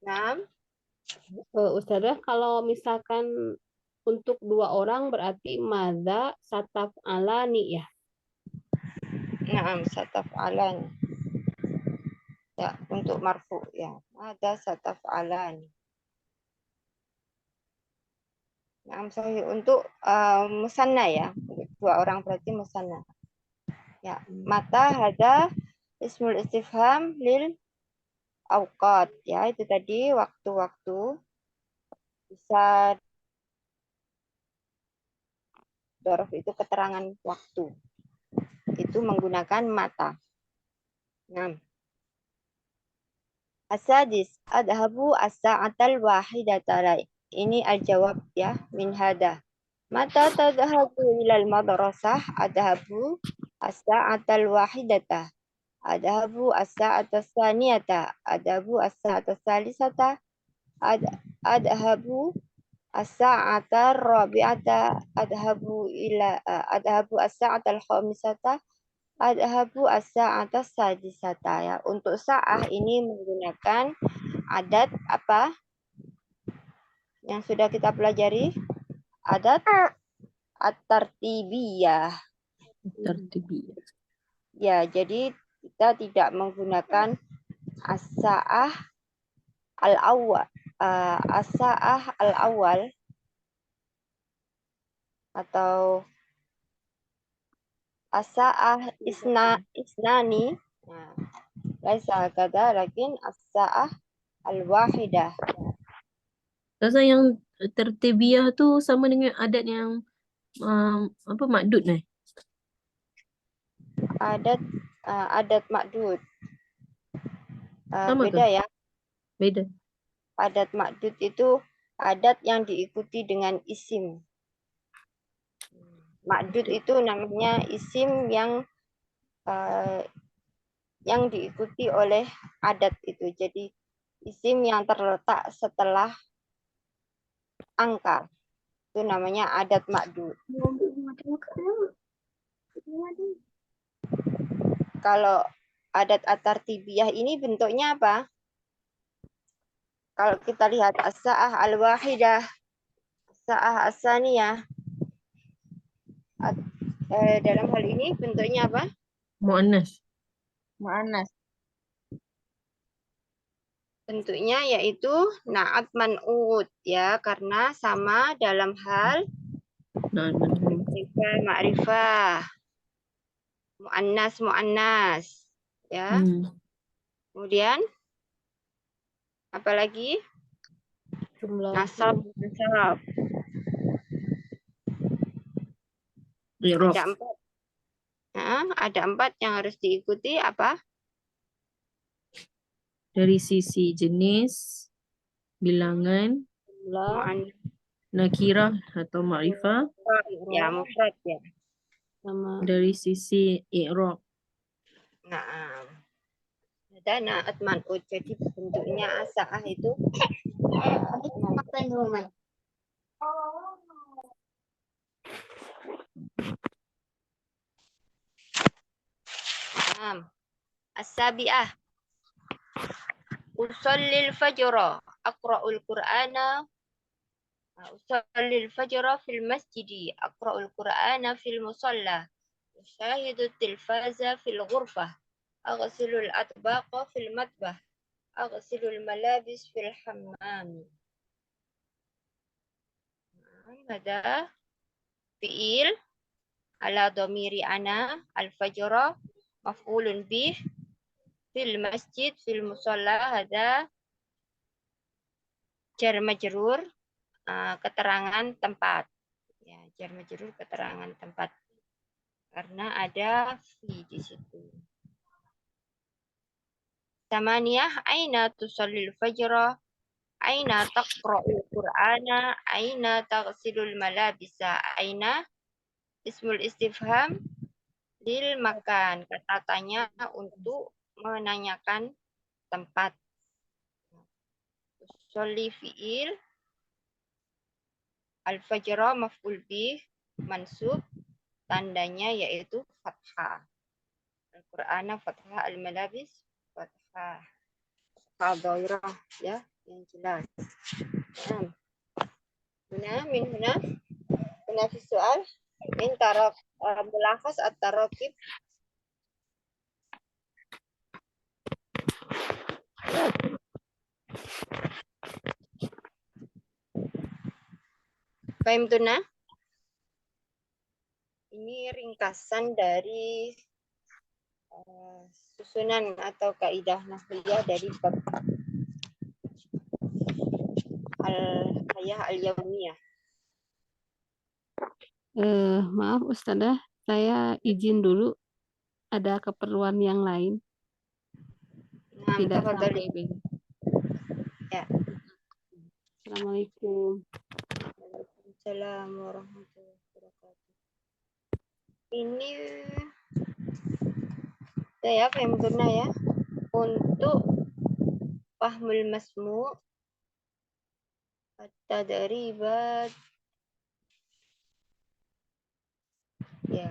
Speaker 1: Nah,
Speaker 5: Ustazah, kalau misalkan untuk 2 orang berarti madza sataf'alani ya.
Speaker 1: na'am sataf'alan. Ya, untuk marfu ya. Ada sataf'alan. Na'am sahih untuk musanna ya. Untuk 2 orang berarti musanna. Ya, mata hada ismul istifham lil awqat ya, itu tadi waktu-waktu. Bisa dzarf itu keterangan waktu. Itu menggunakan mata. 6. Asadis adhabu as-sa'atal wahidata. Ini al-jawab ya min hada. Mata tadhabu ilal madrasah adhabu as-sa'atal wahidata. Adhabu as-sa'ata tsaniyata. Adhabu as-sa'ata tsalisata. Adhabu as-sa'ata rabi'ata. Adhabu as-sa'ata al-khamisata. Adhabu as-sa'ata sadisata ya. Untuk sa'ah ini menggunakan adat apa? Yang sudah kita pelajari? Adat at-tartibiyah.
Speaker 2: Tertibiyah.
Speaker 1: Ya, jadi kita tidak menggunakan as-sa'ah al-awwal. As-sa'ah al-awwal atau as-sa'ah isnani. Nah, laisa kada lakin as-sa'ah al-wahidah.
Speaker 2: Rasa yang tertibiyah tu sama dengan adat yang apa makdud ni?
Speaker 1: Adat makdud.
Speaker 2: Sama
Speaker 1: Beda
Speaker 2: ke?
Speaker 1: ya.
Speaker 2: Beda.
Speaker 1: Adat makdud itu adat yang diikuti dengan isim. Makdud itu namanya isim yang diikuti oleh adat itu. Jadi isim yang terletak setelah angka. Itu namanya adat makdud. Kalau adat at-tartibiyah ini bentuknya apa? Kalau kita lihat as-sa'ah al-wahidah, as-sa'ah as-saniyah. Dalam hal ini bentuknya apa?
Speaker 2: Muannas.
Speaker 6: Mu'annas.
Speaker 1: Bentuknya yaitu na'at man'ut ya, karena sama dalam hal
Speaker 2: Nah, manhum.
Speaker 1: ma'rifah, mu'annas ya. Kemudian apalagi?
Speaker 5: Jumlah
Speaker 1: Nasab.
Speaker 2: I'rab.
Speaker 1: Ada 4. Ada 4 yang harus diikuti apa?
Speaker 2: Dari sisi jenis, bilangan,
Speaker 5: jumlah
Speaker 1: Mu'annas
Speaker 2: nakirah atau ma'rifah,
Speaker 1: ya, mufrad ya.
Speaker 5: sama
Speaker 2: dari sisi i'rab.
Speaker 1: Nah, ada na'at man'ut. Jadi bentuknya as-sa'ah itu as-sabi'ah. Usallil fajra, aqra'ul qur'ana. Usallil fajra fil masjidi, aqra'ul qur'ana fil musalla. Usyahidu tilfaza fil ghurfah. Aghsilul atbaqa fil matbah. Aghsilul malabis fil hammam. Ada fi'il ala dhamiri ana al-fajra maf'ulun bih fil masjid fil musalla. Ada jar majrur keterangan tempat ya, jar majrur keterangan tempat karena ada fi di situ. Tamaniyah, aina tusallil fajra, aina taqra'ul qur'ana, aina taghsilul malabisa. Aina ismul istifham lil makan, kata tanya untuk menanyakan tempat. Tusalli fi'il, al-fajra maf'ul bih mansub, tandanya yaitu fathah. Al-Qur'ana fathah, al-malabis fathah. Dhairah ya, yang jelas. Min huna fi soal min taraf mulakhas at-tarakib. Paham tuna? Ini ringkasan dari susunan atau kaidah nahwiyah dari bab al hayah al-yaumiyah.
Speaker 5: Maaf Ustazah, saya izin dulu. Ada keperluan yang lain.
Speaker 1: Nah,
Speaker 5: Tidak
Speaker 1: tafadhali.
Speaker 5: sampai begini.
Speaker 1: Ya.
Speaker 5: Assalamualaikum.
Speaker 1: Waalaikumsalam warahmatullahi wabarakatuh. Ini saya Femtuna ya. Untuk fahmul masmu' at-tadribat. Ya.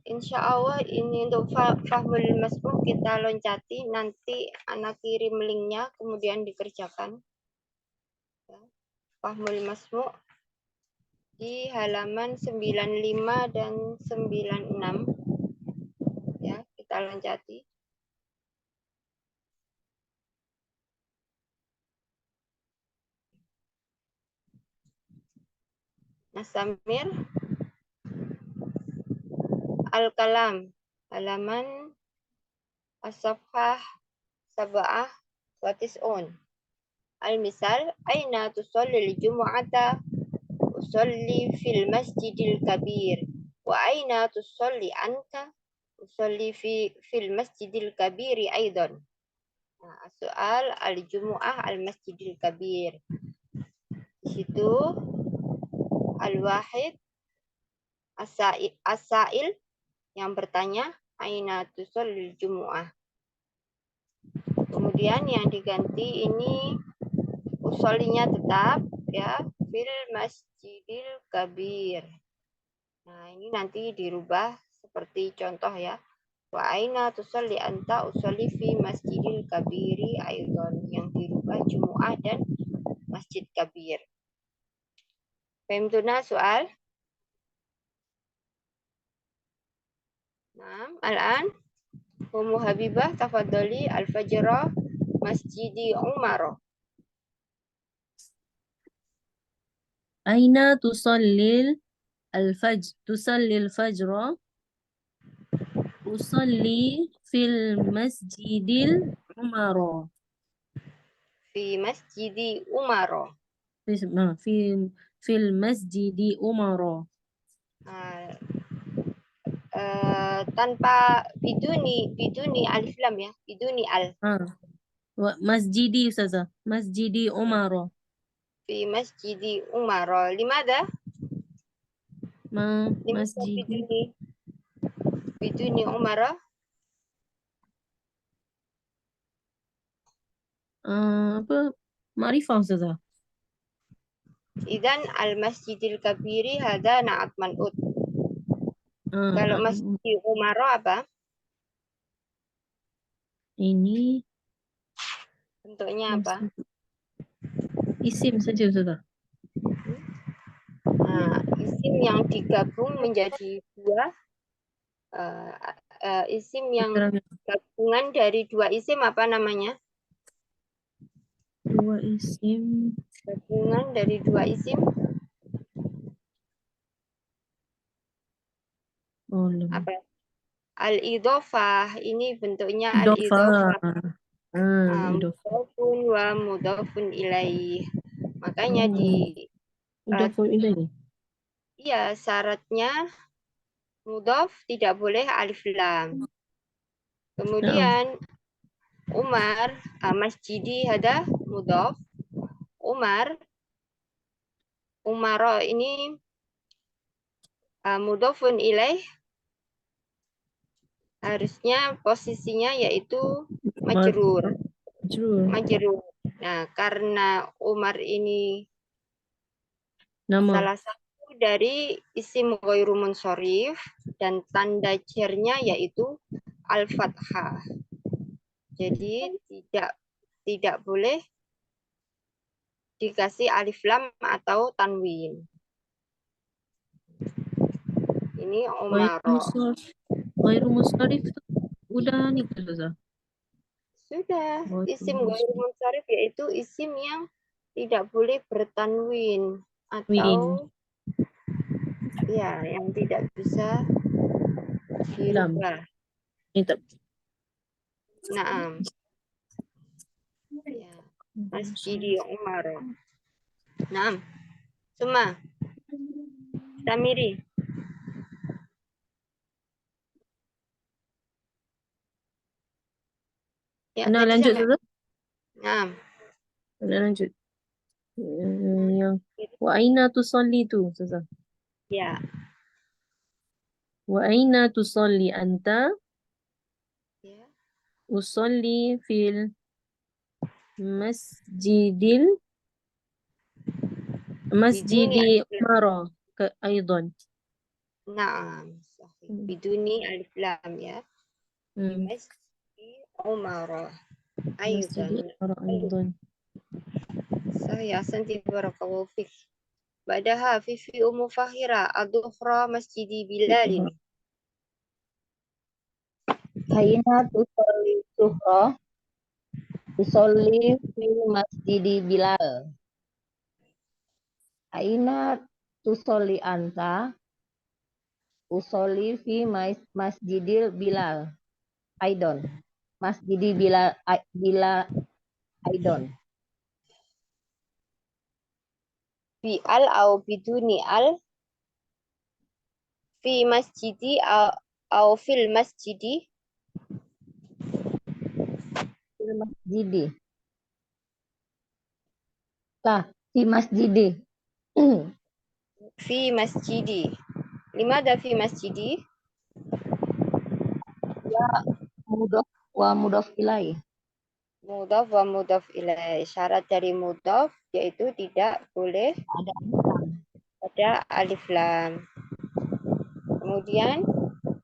Speaker 1: Insya Allah ini untuk fahmul masmu' kita loncati, nanti anak kirim linknya kemudian dikerjakan. Ya. Fahmul masmu' di halaman 95 dan 96. Ya, kita loncati. Nasamir Al-Kalam halaman as-safhah sab'ah wa tis'un. Al-misal aina tusalli al-jumu'ata usalli fil masjidil kabir wa aina tusalli anta usalli fil masjidil kabiri aidan. Nah, soal al-jumu'ah al-masjidil kabir. Di situ al-wahid as-sa'il yang bertanya aina tusallil jumu'ah. Kemudian yang diganti ini usollinya tetap ya fil masjidil kabir. Nah, ini nanti dirubah seperti contoh ya. Wa aina tusalli anta usolli fi masjidil kabiri aidan, yang dirubah jumu'ah dan masjid kabir. Fahimtuna soal? Nah, al-an Ummu Habibah tafadhali al-fajra masjidi Umar.
Speaker 2: Aina tusallil al-fajra? Usalli fil masjidil umara.
Speaker 1: Fi masjidi Umar.
Speaker 2: Fil masjidi umara.
Speaker 1: Tanpa biduni alif lam ya, biduni al.
Speaker 2: Masjidi Ustazah. Masjidi umara.
Speaker 1: Fi masjidi Umar. Limada?
Speaker 2: Masjidi.
Speaker 1: Biduni Umar.
Speaker 2: Apa? Ma'rifah Ustazah.
Speaker 1: Idan al-masjidil kabiri hada na'at man'ut. Kalau masjid Umar apa?
Speaker 2: Ini
Speaker 1: Bentuknya apa?
Speaker 2: isim saja Ustazah.
Speaker 1: Nah, isim yang digabung menjadi dua. Isim yang gabungan dari dua isim apa namanya?
Speaker 2: Dua isim.
Speaker 1: Gabungan dari dua isim. Apa? Al-idhofah. Ini bentuknya al-idhofah. Mudhafun wa mudhafun ilaih. Makanya iya, syaratnya mudhaf tidak boleh alif lam. Kemudian Umar, masjidi hada mudhaf. Umaro ini mudhafun ilaih. Harusnya posisinya yaitu majrur. Nah, karena Umar ini salah satu dari isim ghairu munsharif dan tanda jarnya yaitu al-fathah. Jadi tidak boleh dikasih alif lam atau tanwin. Ini Umaro.
Speaker 2: Ghairu munsharif udah nih Ustazah.
Speaker 1: Sudah, isim ghairu munsharif yaitu isim yang tidak boleh bertanwin atau ya yang tidak bisa dirubah. Naam. Ya. Masjidi Umar. Naam. Suma. Tamiri. Ya,
Speaker 2: Nah,
Speaker 1: tadi
Speaker 2: lanjut
Speaker 1: sampai.
Speaker 2: Ustazah.
Speaker 1: Naam.
Speaker 2: Lanjut. Yang wa aina tusalli tu Ustazah.
Speaker 1: Ya.
Speaker 2: Wa aina tusalli anta?
Speaker 1: Ya.
Speaker 2: Usalli fil masjidil masjidi Umar aidan.
Speaker 1: Naam. Sahih. Biduni alif lam ya. Di Masjid Umar.
Speaker 2: Masjidi
Speaker 1: Aidan.
Speaker 2: Umar aidan.
Speaker 1: Sahih. Ahsanti barakallahu fik. Ba'daha fi Ummu Fahira ad-dukhra Masjidi Bilalin.
Speaker 6: Aina tusolli suhra. Tusolli fi masjidi Bilal. Aina tusolli anta. Usolli fi masjidil Bilal. Aidon. Masjidi Bilal Aidon.
Speaker 1: Fi al au biduni al. Fi masjidi au fil masjidi.
Speaker 6: Fil masjidi. Lah, fi masjidi.
Speaker 1: Fi masjidi. Limada fi masjidi?
Speaker 6: Mudhof wa mudhof ilaih.
Speaker 1: Mudhaf wa mudhaf ilaih. Syarat dari mudhaf yaitu tidak boleh
Speaker 6: Ada alif.
Speaker 1: ada alif lam. Kemudian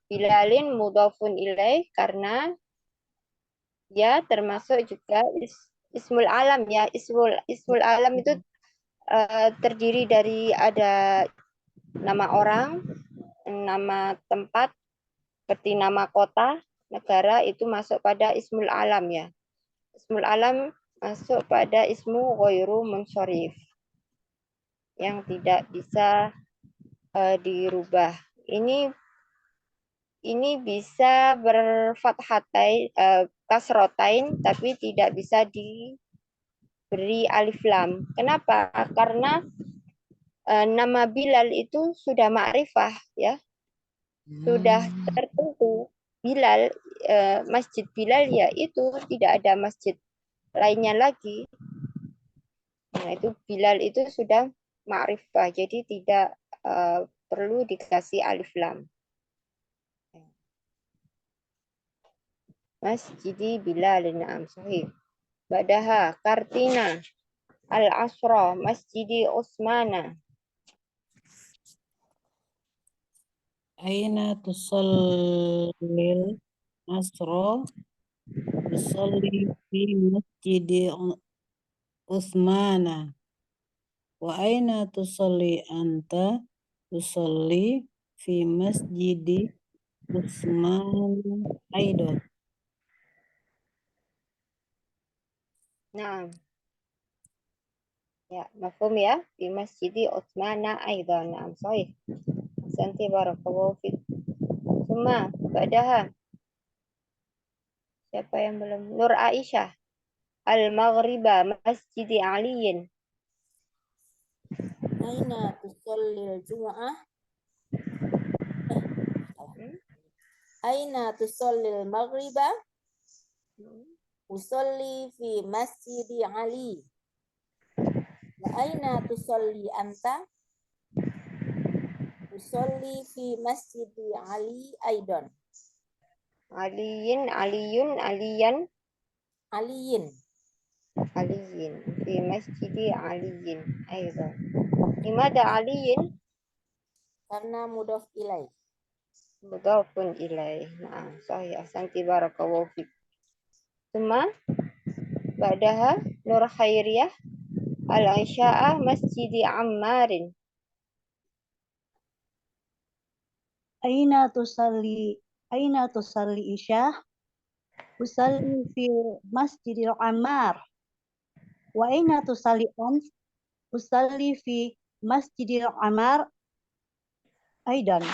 Speaker 1: Bilalin mudhafun ilaih karena ya termasuk juga ismul alam ya. Ismul alam itu terdiri dari ada nama orang, nama tempat, seperti nama kota, negara itu masuk pada ismul alam ya. Ismul alam masuk pada ismu ghairu munsharif yang tidak bisa dirubah. Ini bisa berfathatain kasrotain tapi tidak bisa diberi alif lam. Kenapa? Karena nama Bilal itu sudah ma'rifah ya. Sudah tertentu. Bilal, Masjid Bilal ya itu tidak ada masjid lainnya lagi. Nah, itu Bilal itu sudah ma'rifah, jadi tidak perlu dikasih alif lam. Masjidi Bilal, na'am sahih. Ba'daha Kartina Al-Asra Masjidi Utsmana.
Speaker 7: Aina tusallil asro. Tusalli fi masjidi Utsmana. Wa aina tusalli anta? Tusalli fi masjidi Utsmana aidan.
Speaker 1: Nah, ya, mafhum ya, di Masjidi Utsmana aidan. Nah, sahih. Santi barakallahu fiik. Suma, ba'daha. Siapa yang belum? Nur Aisyah. Al-Maghriba Masjidi Aliyin.
Speaker 3: Aina tusallil Jum'ah? Aina tusallil Maghriba? Usolli fi Masjidi Ali. Wa aina tusolli anta? Usolli fi Masjidi Ali aidan.
Speaker 1: Aliyin, Aliyun, Aliyan,
Speaker 3: Aliyin.
Speaker 1: Aliyin. Fi Masjidi Aliyin. Aidan. Limada Aliyin?
Speaker 3: Karena mudhaf ilaih.
Speaker 1: Mudhafun ilaih. Nah, sahih. Ahsanti barakallahu fiik. Suma, ba'daha Nur Khairiyah. Al-Isya'ah Masjidi Ammarin.
Speaker 6: Aina tusalli Isyah. Usalli fi masjidil Ammar. Wa aina tusalli ant? Usalli fi masjidil Ammar aidan.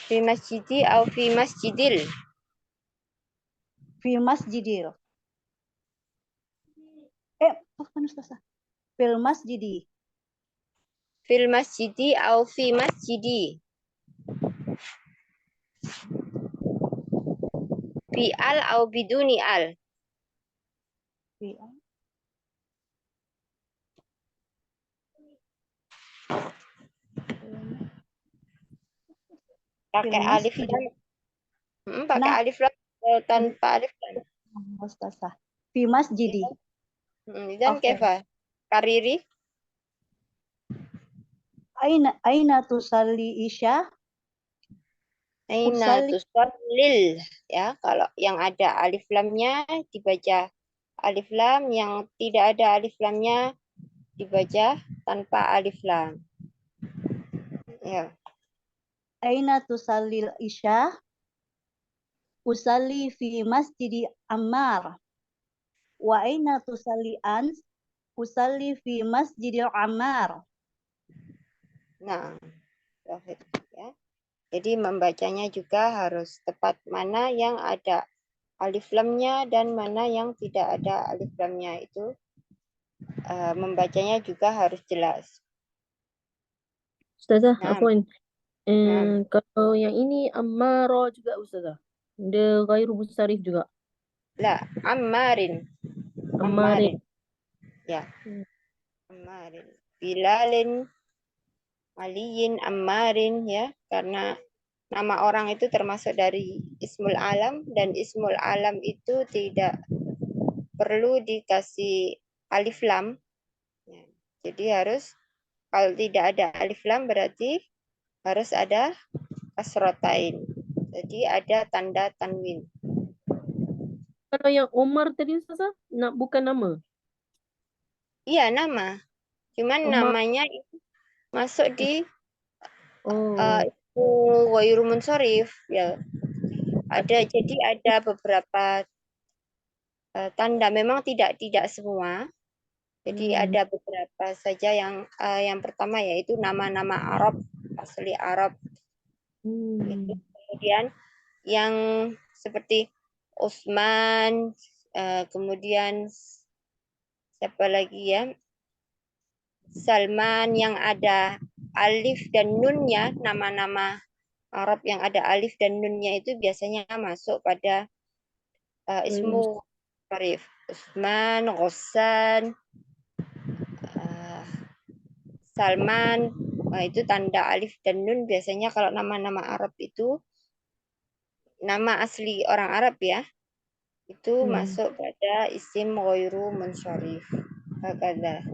Speaker 1: Fi masjidi atau fi masjidil?
Speaker 6: Fi masjidil. Bukan Ustazah. Fil masjidi.
Speaker 1: Fil masjidi au fi masjidi. Fi al au biduni al. Pakai
Speaker 6: Fil
Speaker 1: alif
Speaker 6: masjidi.
Speaker 1: lam. Pakai
Speaker 6: Nah,
Speaker 1: alif lam atau tanpa alif lam.
Speaker 6: Ustazah. Fi masjidi.
Speaker 1: Dan
Speaker 6: Oke.
Speaker 1: kefa. Kariri.
Speaker 6: Aina tusalli isya?
Speaker 1: Aina
Speaker 6: Usalli.
Speaker 1: tusallil. Ya, kalau yang ada alif lamnya dibaca alif lam, yang tidak ada alif lamnya dibaca tanpa alif lam. Ya.
Speaker 6: Aina tusallil isya? Usalli fi masjidi Ammar. Wa aina tusalli ant? Usalli fi masjidi Ammar.
Speaker 1: Nah, ya. Jadi membacanya juga harus tepat, mana yang ada alif lamnya dan mana yang tidak ada alif lamnya, itu membacanya juga harus jelas.
Speaker 2: Ustazah,
Speaker 1: Nah,
Speaker 2: afwan.
Speaker 1: nah,
Speaker 2: Kalau yang ini Ammara juga Ustazah. Dia ghairu musarif juga.
Speaker 1: la, Ammarin.
Speaker 2: Ammarin.
Speaker 1: Ya, Ammarin. Bilalin, Aliyin, Ammarin, ya, karena nama orang itu termasuk dari ismul alam, dan ismul alam itu tidak perlu dikasih alif lam. Ya, jadi harus, kalau tidak ada alif lam berarti harus ada kasrotain. Jadi ada tanda tanwin.
Speaker 2: Kalau yang Omar tadi Ustazah, bukan nama.
Speaker 1: Iya, nama. Cuman
Speaker 2: Omar.
Speaker 1: namanya itu masuk di
Speaker 2: Oh.
Speaker 1: itu ghairu munsharif, ya. Jadi ada beberapa tanda, memang tidak semua. Jadi ada beberapa saja yang pertama yaitu nama-nama Arab, asli Arab. Kemudian yang seperti Utsman, kemudian siapa lagi ya? Salman, yang ada alif dan nunnya, nama-nama Arab yang ada alif dan nunnya itu biasanya masuk pada ismu syarif. Utsman, Ghassan, Salman, itu tanda alif dan nun biasanya kalau nama-nama Arab itu, nama asli orang Arab ya, itu masuk pada isim ghairu munsharif. Hakadha.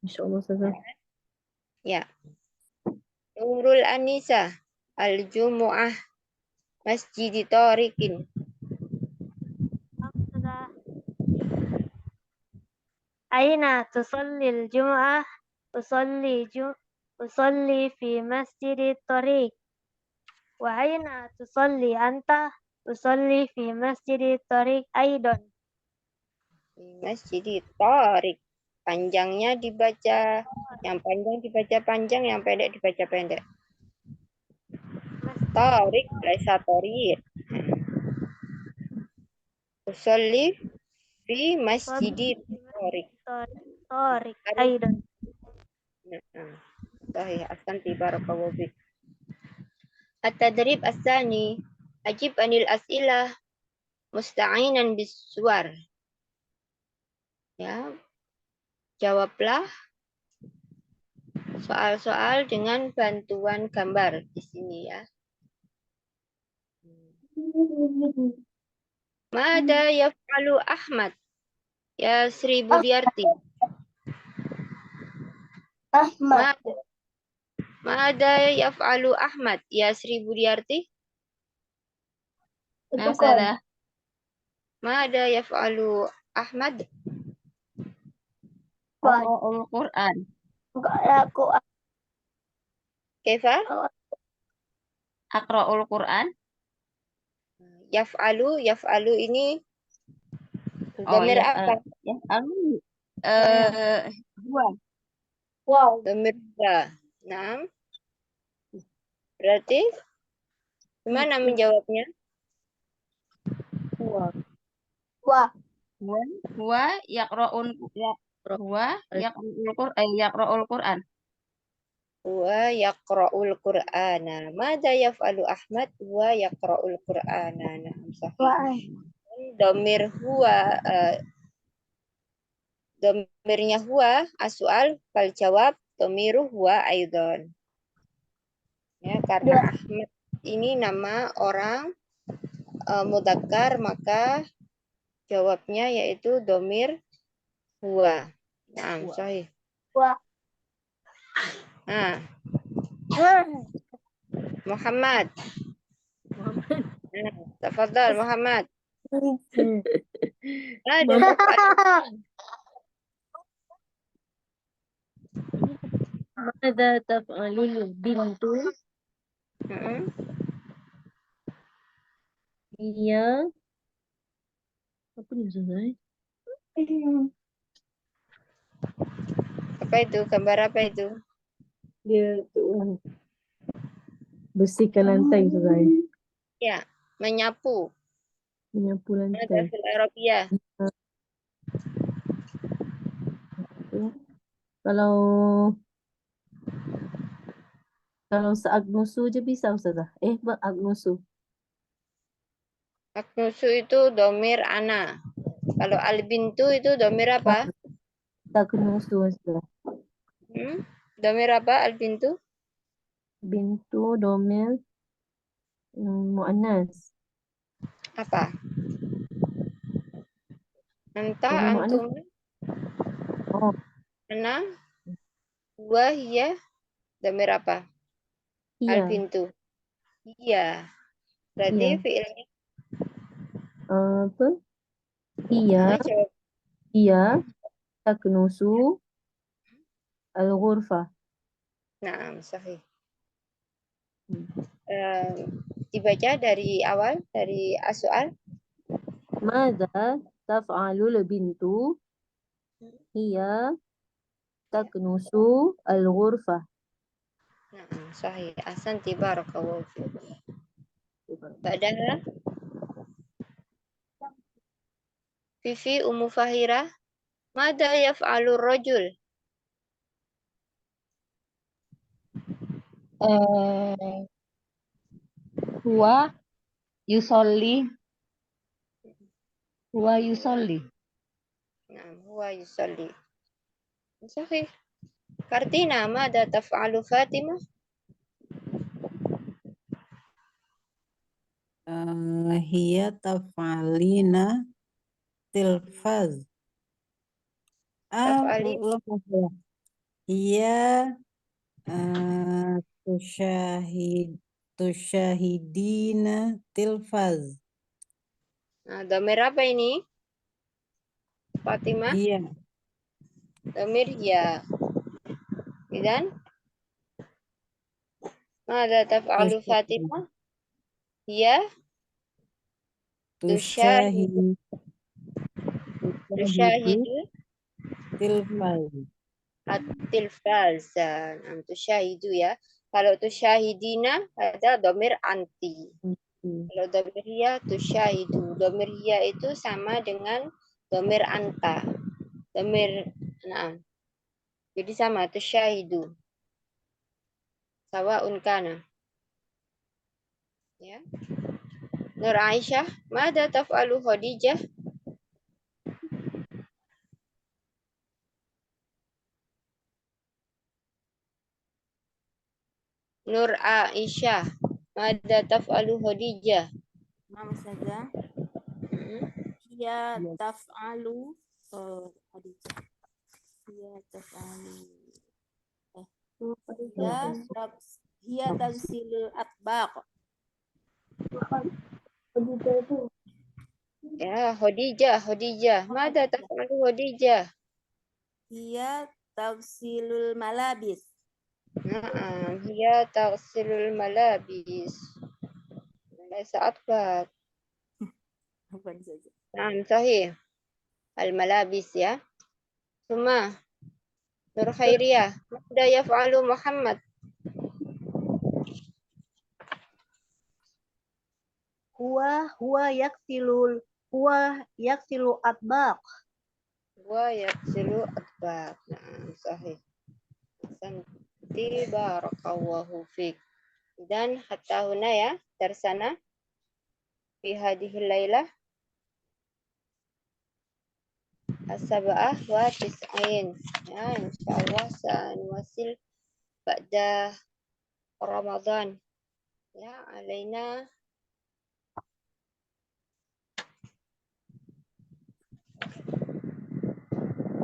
Speaker 2: Insyaallah Ustazah.
Speaker 1: Ya. Nurul Anisa, Al-Jumu'ah, Masjid Tariqin.
Speaker 4: Aina tusallil Jum'ah? Usalli fi masjid Tariq. Wa aina tusalli anta? Usalli fi masjid Tariq aidan.
Speaker 1: Masjid Tariq. Panjangnya dibaca, yang panjang dibaca panjang, yang pendek dibaca pendek. Tariq, laisa Tariq. Usalli fi masjid Tariq.
Speaker 4: Tariq aidan.
Speaker 1: Sahih, ahsanti, barakallahu fik. At-tadrib as-sani, ajib anil as'ilah musta'inan bis-suwar. Ya, jawablah soal-soal dengan bantuan gambar di sini ya. Mada yaf'alu Ahmad? Ya Sri Budiarti.
Speaker 4: Ahmad.
Speaker 1: Mada yaf'alu Ahmad? Ya Sri Budiarti.
Speaker 4: Ustazah.
Speaker 1: Mada yaf'alu Ahmad?
Speaker 4: Qira'ul Quran.
Speaker 1: Kaifa?
Speaker 4: Aqra'ul Quran.
Speaker 1: Yaf'alu ini dhamir apa?
Speaker 4: Yaf'alu. Huwa.
Speaker 1: Dhamir ba. Nah. Berarti gimana menjawabnya?
Speaker 4: Wa.
Speaker 8: Huwa yaqra'ul Qur'an.
Speaker 1: Huwa yaqra'ul Qur'ana. Mada yaf'alu Ahmad? Huwa yaqra'ul Qur'ana. Nah, sahih. Domir huwa, domirnya huwa, as-su'al, fal jawab, domiru huwa aidon. Ya, karena Ahmad ini nama orang mudzakkar, maka jawabnya yaitu domir huwa. Nah, sahih.
Speaker 4: Huwa.
Speaker 1: Nah, Muhammad. Nah, tafadhal Muhammad. Ada
Speaker 2: Mada taf'alul bintu? Iya. Apa nih Ustazah?
Speaker 1: Apa itu? Gambar apa itu?
Speaker 2: Dia tuh bersihkan lantai Ustazah.
Speaker 1: Ya, menyapu.
Speaker 2: Menyapu
Speaker 1: Ada
Speaker 2: lantai.
Speaker 1: fil Arabiyah.
Speaker 2: Kalau seagnusu aja bisa Ustazah. Agnusu.
Speaker 1: Aknusu itu domir ana. Kalau albintu itu domir apa?
Speaker 2: Agnusu Ustazah.
Speaker 1: Domir apa albintu?
Speaker 2: Bintu domir muannas.
Speaker 1: Apa? Anta,
Speaker 2: Domir muannas.
Speaker 1: antum,
Speaker 2: Oh,
Speaker 1: ana, huwa, hiya, domir apa?
Speaker 2: iya.
Speaker 1: Albintu. Iya. Berarti
Speaker 2: Iya.
Speaker 1: fiilnya
Speaker 2: Apa? Iya.
Speaker 1: jawab.
Speaker 2: Iya. Taknusu al-ghurfah.
Speaker 1: Nah, sahih. Dibaca dari awal, dari as-su'al.
Speaker 2: Mada taf'alul bintu? Iya. Taknusu al-ghurfah.
Speaker 1: Nah, sahih. Ahsanti, barakallahu fiik. Ba'daha Fifi Ummu Fahira. Mada yaf'alur rajul?
Speaker 6: Huwa yusolli. Huwa yusolli.
Speaker 1: Nah, huwa yusalli. Sahih. Kartina, mada taf'alu Fatimah?
Speaker 7: Hiya taf'alina tilfaz.
Speaker 1: Taf'ali.
Speaker 7: Hiya tusyahidina tilfaz.
Speaker 1: Nah, domir apa ini? Fatimah?
Speaker 7: Hiya.
Speaker 1: Domir ya. Idan? Mada taf'alu Fatimah? Hiya
Speaker 7: Tusyahidu
Speaker 1: tusyahidu
Speaker 7: tilfaz.
Speaker 1: at-tilfaz. Nah, tusyahidu ya. Kalau tusyahidina ada domir anti. Kalau domir hiya tusyahidu. Domir hiya itu sama dengan domir anta. Domir, nah. Jadi sama tusyahidu. Sawa'un kana. Ya. Nur Aisyah, mada taf'alu Khadijah? Nur Aisyah, mada taf'alu Khadijah?
Speaker 3: Nah, Ustazah. Hiya taf'alu Khadijah. Hiya taf'alu. Hiya tagsilul atbaq.
Speaker 1: Ya, Khadijah. Mada taf'alu Khadijah?
Speaker 3: Hiya tagsilul malabis.
Speaker 1: Na'am, hiya taghsilul malabis. Laisa atbaq.
Speaker 3: Bukan saja.
Speaker 1: Na'am, sahih. Al-malabis ya. Suma Nur Khairiyah, mada yaf'alu Muhammad?
Speaker 6: Huwa yaksilul huwa yaksilu atbaq.
Speaker 1: ويغسل أطباق. نعم صحيح. أحسنتِ بارك الله فيك. إذن حتى هنا ya درسنا في هذه الليلة السابعة وتسعين. Ya, insyaallah سنواصل بعد رمضان. Ya, علينا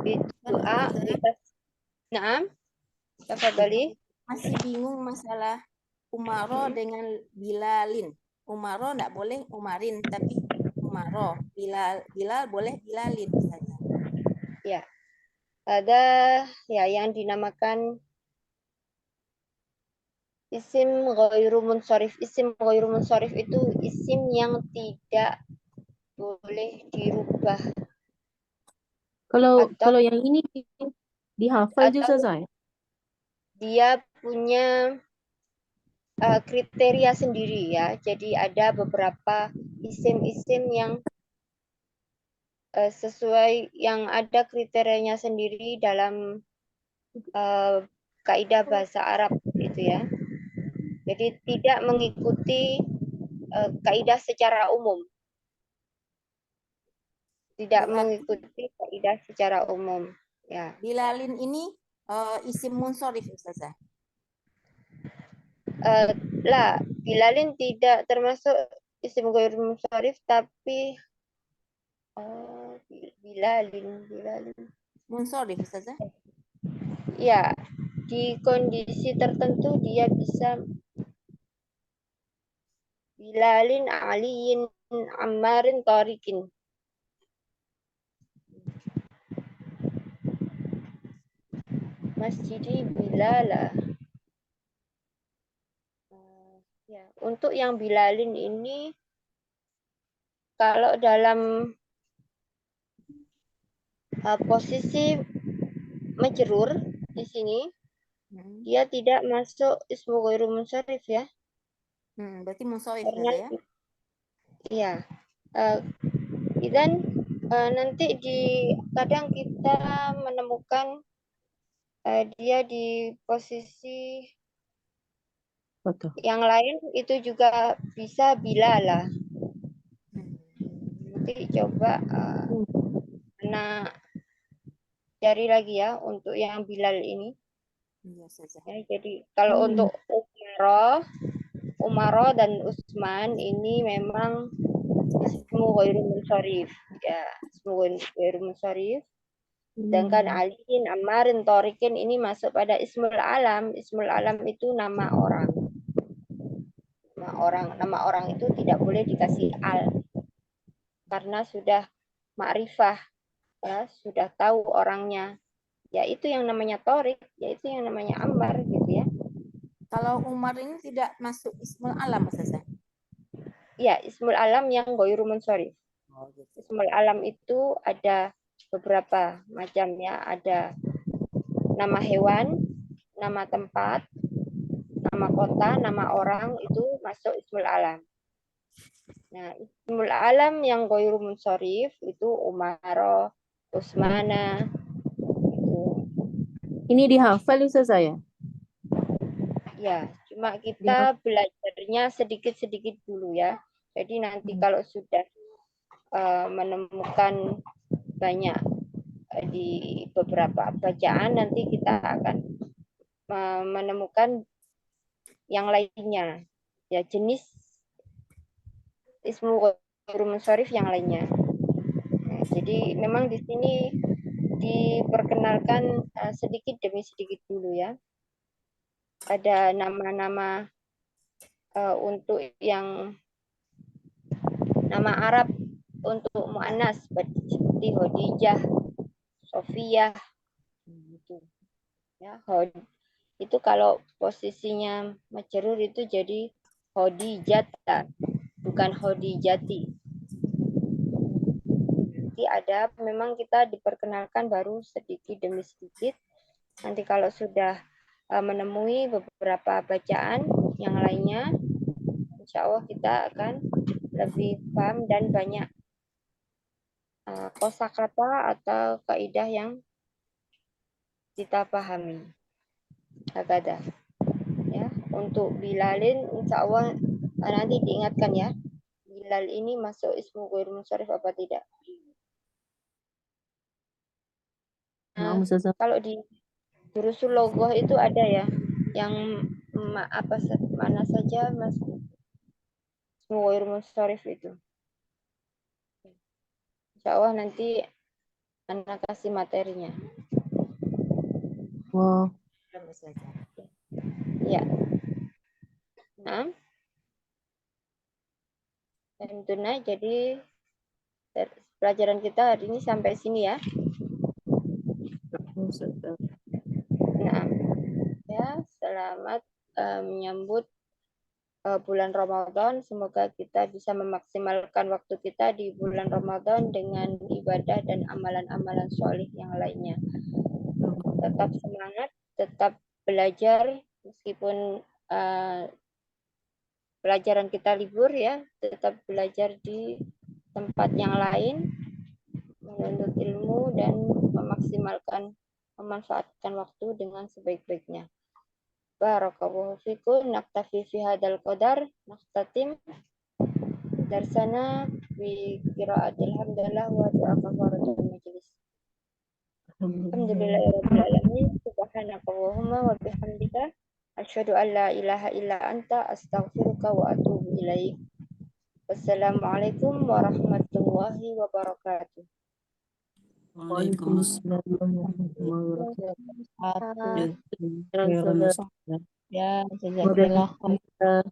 Speaker 1: بالدعاء نعم تفضلي.
Speaker 3: Masih bingung masalah Umaro dengan Bilalin. Umaro enggak boleh Umarin, tapi Umaro. Bilal boleh Bilalin. Ustazah.
Speaker 1: Ya, ada ya yang dinamakan isim ghairu munsharif. Isim ghairu munsharif itu isim yang tidak boleh dirubah
Speaker 2: Kalau
Speaker 1: atau
Speaker 2: yang ini dihafal juga
Speaker 1: atau
Speaker 2: saya.
Speaker 1: dia punya kriteria sendiri ya. Jadi ada beberapa isim-isim yang sesuai yang ada kriterianya sendiri dalam kaidah bahasa Arab gitu ya. Jadi tidak mengikuti kaidah secara umum. Tidak
Speaker 3: Berarti
Speaker 1: mengikuti kaidah secara umum. Ya.
Speaker 3: Bilalin ini isim munsorif, Ustazah.
Speaker 1: Lah, Bilalin tidak termasuk isim ghair munsharif tapi Bilalin.
Speaker 3: Munsorif, Ustazah.
Speaker 1: Ya, di kondisi tertentu dia bisa Bilalin, Aliin, Ammarin, Tarikin. Masjidi Bilala. Ya, untuk yang Bilalin ini kalau dalam posisi majrur di sini dia tidak masuk ismu ghairu munsharif ya.
Speaker 3: Berarti munsorif,
Speaker 1: Karena
Speaker 3: Ustazah ya.
Speaker 1: iya. Dan nanti kadang kita menemukan dia di posisi
Speaker 2: Betul.
Speaker 1: yang lain itu juga bisa bilala. Nanti coba cari lagi ya untuk yang Bilal ini.
Speaker 3: Iya, Ustazah.
Speaker 1: Ya, jadi kalau untuk Umaro dan Utsman ini memang ismu ghairu munsharif. Ya, ismu ghairu munsharif. Sedangkan Aliin, Ammarin, Tarikin ini masuk pada ismul alam. Ismul alam itu nama orang. Nama orang itu tidak boleh dikasih al. Karena sudah ma'rifah, ya, sudah tahu orangnya. Yaitu yang namanya Torik, yaitu yang namanya Ammar gitu ya.
Speaker 3: Kalau Umar ini tidak masuk ismul alam, Ustazah.
Speaker 1: Ya, ismul alam yang ghairu munsharif. Ismul alam itu ada beberapa macam ya, ada nama hewan, nama tempat, nama kota, nama orang itu masuk ismul alam. Nah, ismul alam yang ghairu munsharif itu Umaro, Utsmana.
Speaker 2: Ini dihafal Ustazah ya?
Speaker 1: Ya, cuma kita belajarnya sedikit-sedikit dulu ya. Jadi nanti kalau sudah menemukan banyak di beberapa bacaan, nanti kita akan menemukan yang lainnya. Ya, jenis ismu ghairu munsharif yang lainnya. Nah, jadi memang di sini diperkenalkan sedikit demi sedikit dulu ya. Ada nama-nama untuk yang nama Arab untuk mu'annas seperti Khadijah, Sofiyah, gitu. Ya, itu kalau posisinya majrur itu jadi Khadijata, bukan Khadijati. Nanti ada memang kita diperkenalkan baru sedikit demi sedikit. Nanti kalau sudah menemui beberapa bacaan yang lainnya, insya Allah kita akan lebih paham dan banyak kosakata atau kaidah yang kita pahami. Hakada. Ya, untuk Bilalin insya Allah nanti diingatkan ya. Bilal ini masuk ismu ghair munsharif apa tidak?
Speaker 2: Naam, Ustazah.
Speaker 1: Kalau di durusul logoh itu ada ya, yang mana saja mas ismu ghair munsharif itu. Insya Allah nanti anak kasih materinya.
Speaker 2: Oh,
Speaker 1: Ya. Nah, tentunya jadi pelajaran kita hari ini sampai sini ya.
Speaker 2: Ustazah.
Speaker 1: Nah, ya selamat menyambut bulan Ramadan. Semoga kita bisa memaksimalkan waktu kita di bulan Ramadan dengan ibadah dan amalan-amalan solih yang lainnya. Tetap semangat, tetap belajar meskipun pelajaran kita libur ya, tetap belajar di tempat yang lain, menuntut ilmu dan memanfaatkan waktu dengan sebaik-baiknya. Barakallahu fikum, naktafi fi hadal qadar, naqtatim darsana bi qiraatil hamdalah wa du'a kafaratul majlis. Alhamdulillahirabbil alamin, subhanakallahumma wa bihamdika asyhadu an la ilaha illa anta astaghfiruka wa atubu ilaik. Wassalamualaikum warahmatullahi wabarakatuh.
Speaker 7: Waalaikumsalam
Speaker 2: Waalaikumsalam warahmatullahi wabarakatuh.
Speaker 7: warahmatullahi wabarakatuh. Ya, jazakallah.
Speaker 2: Waalaikumsalam.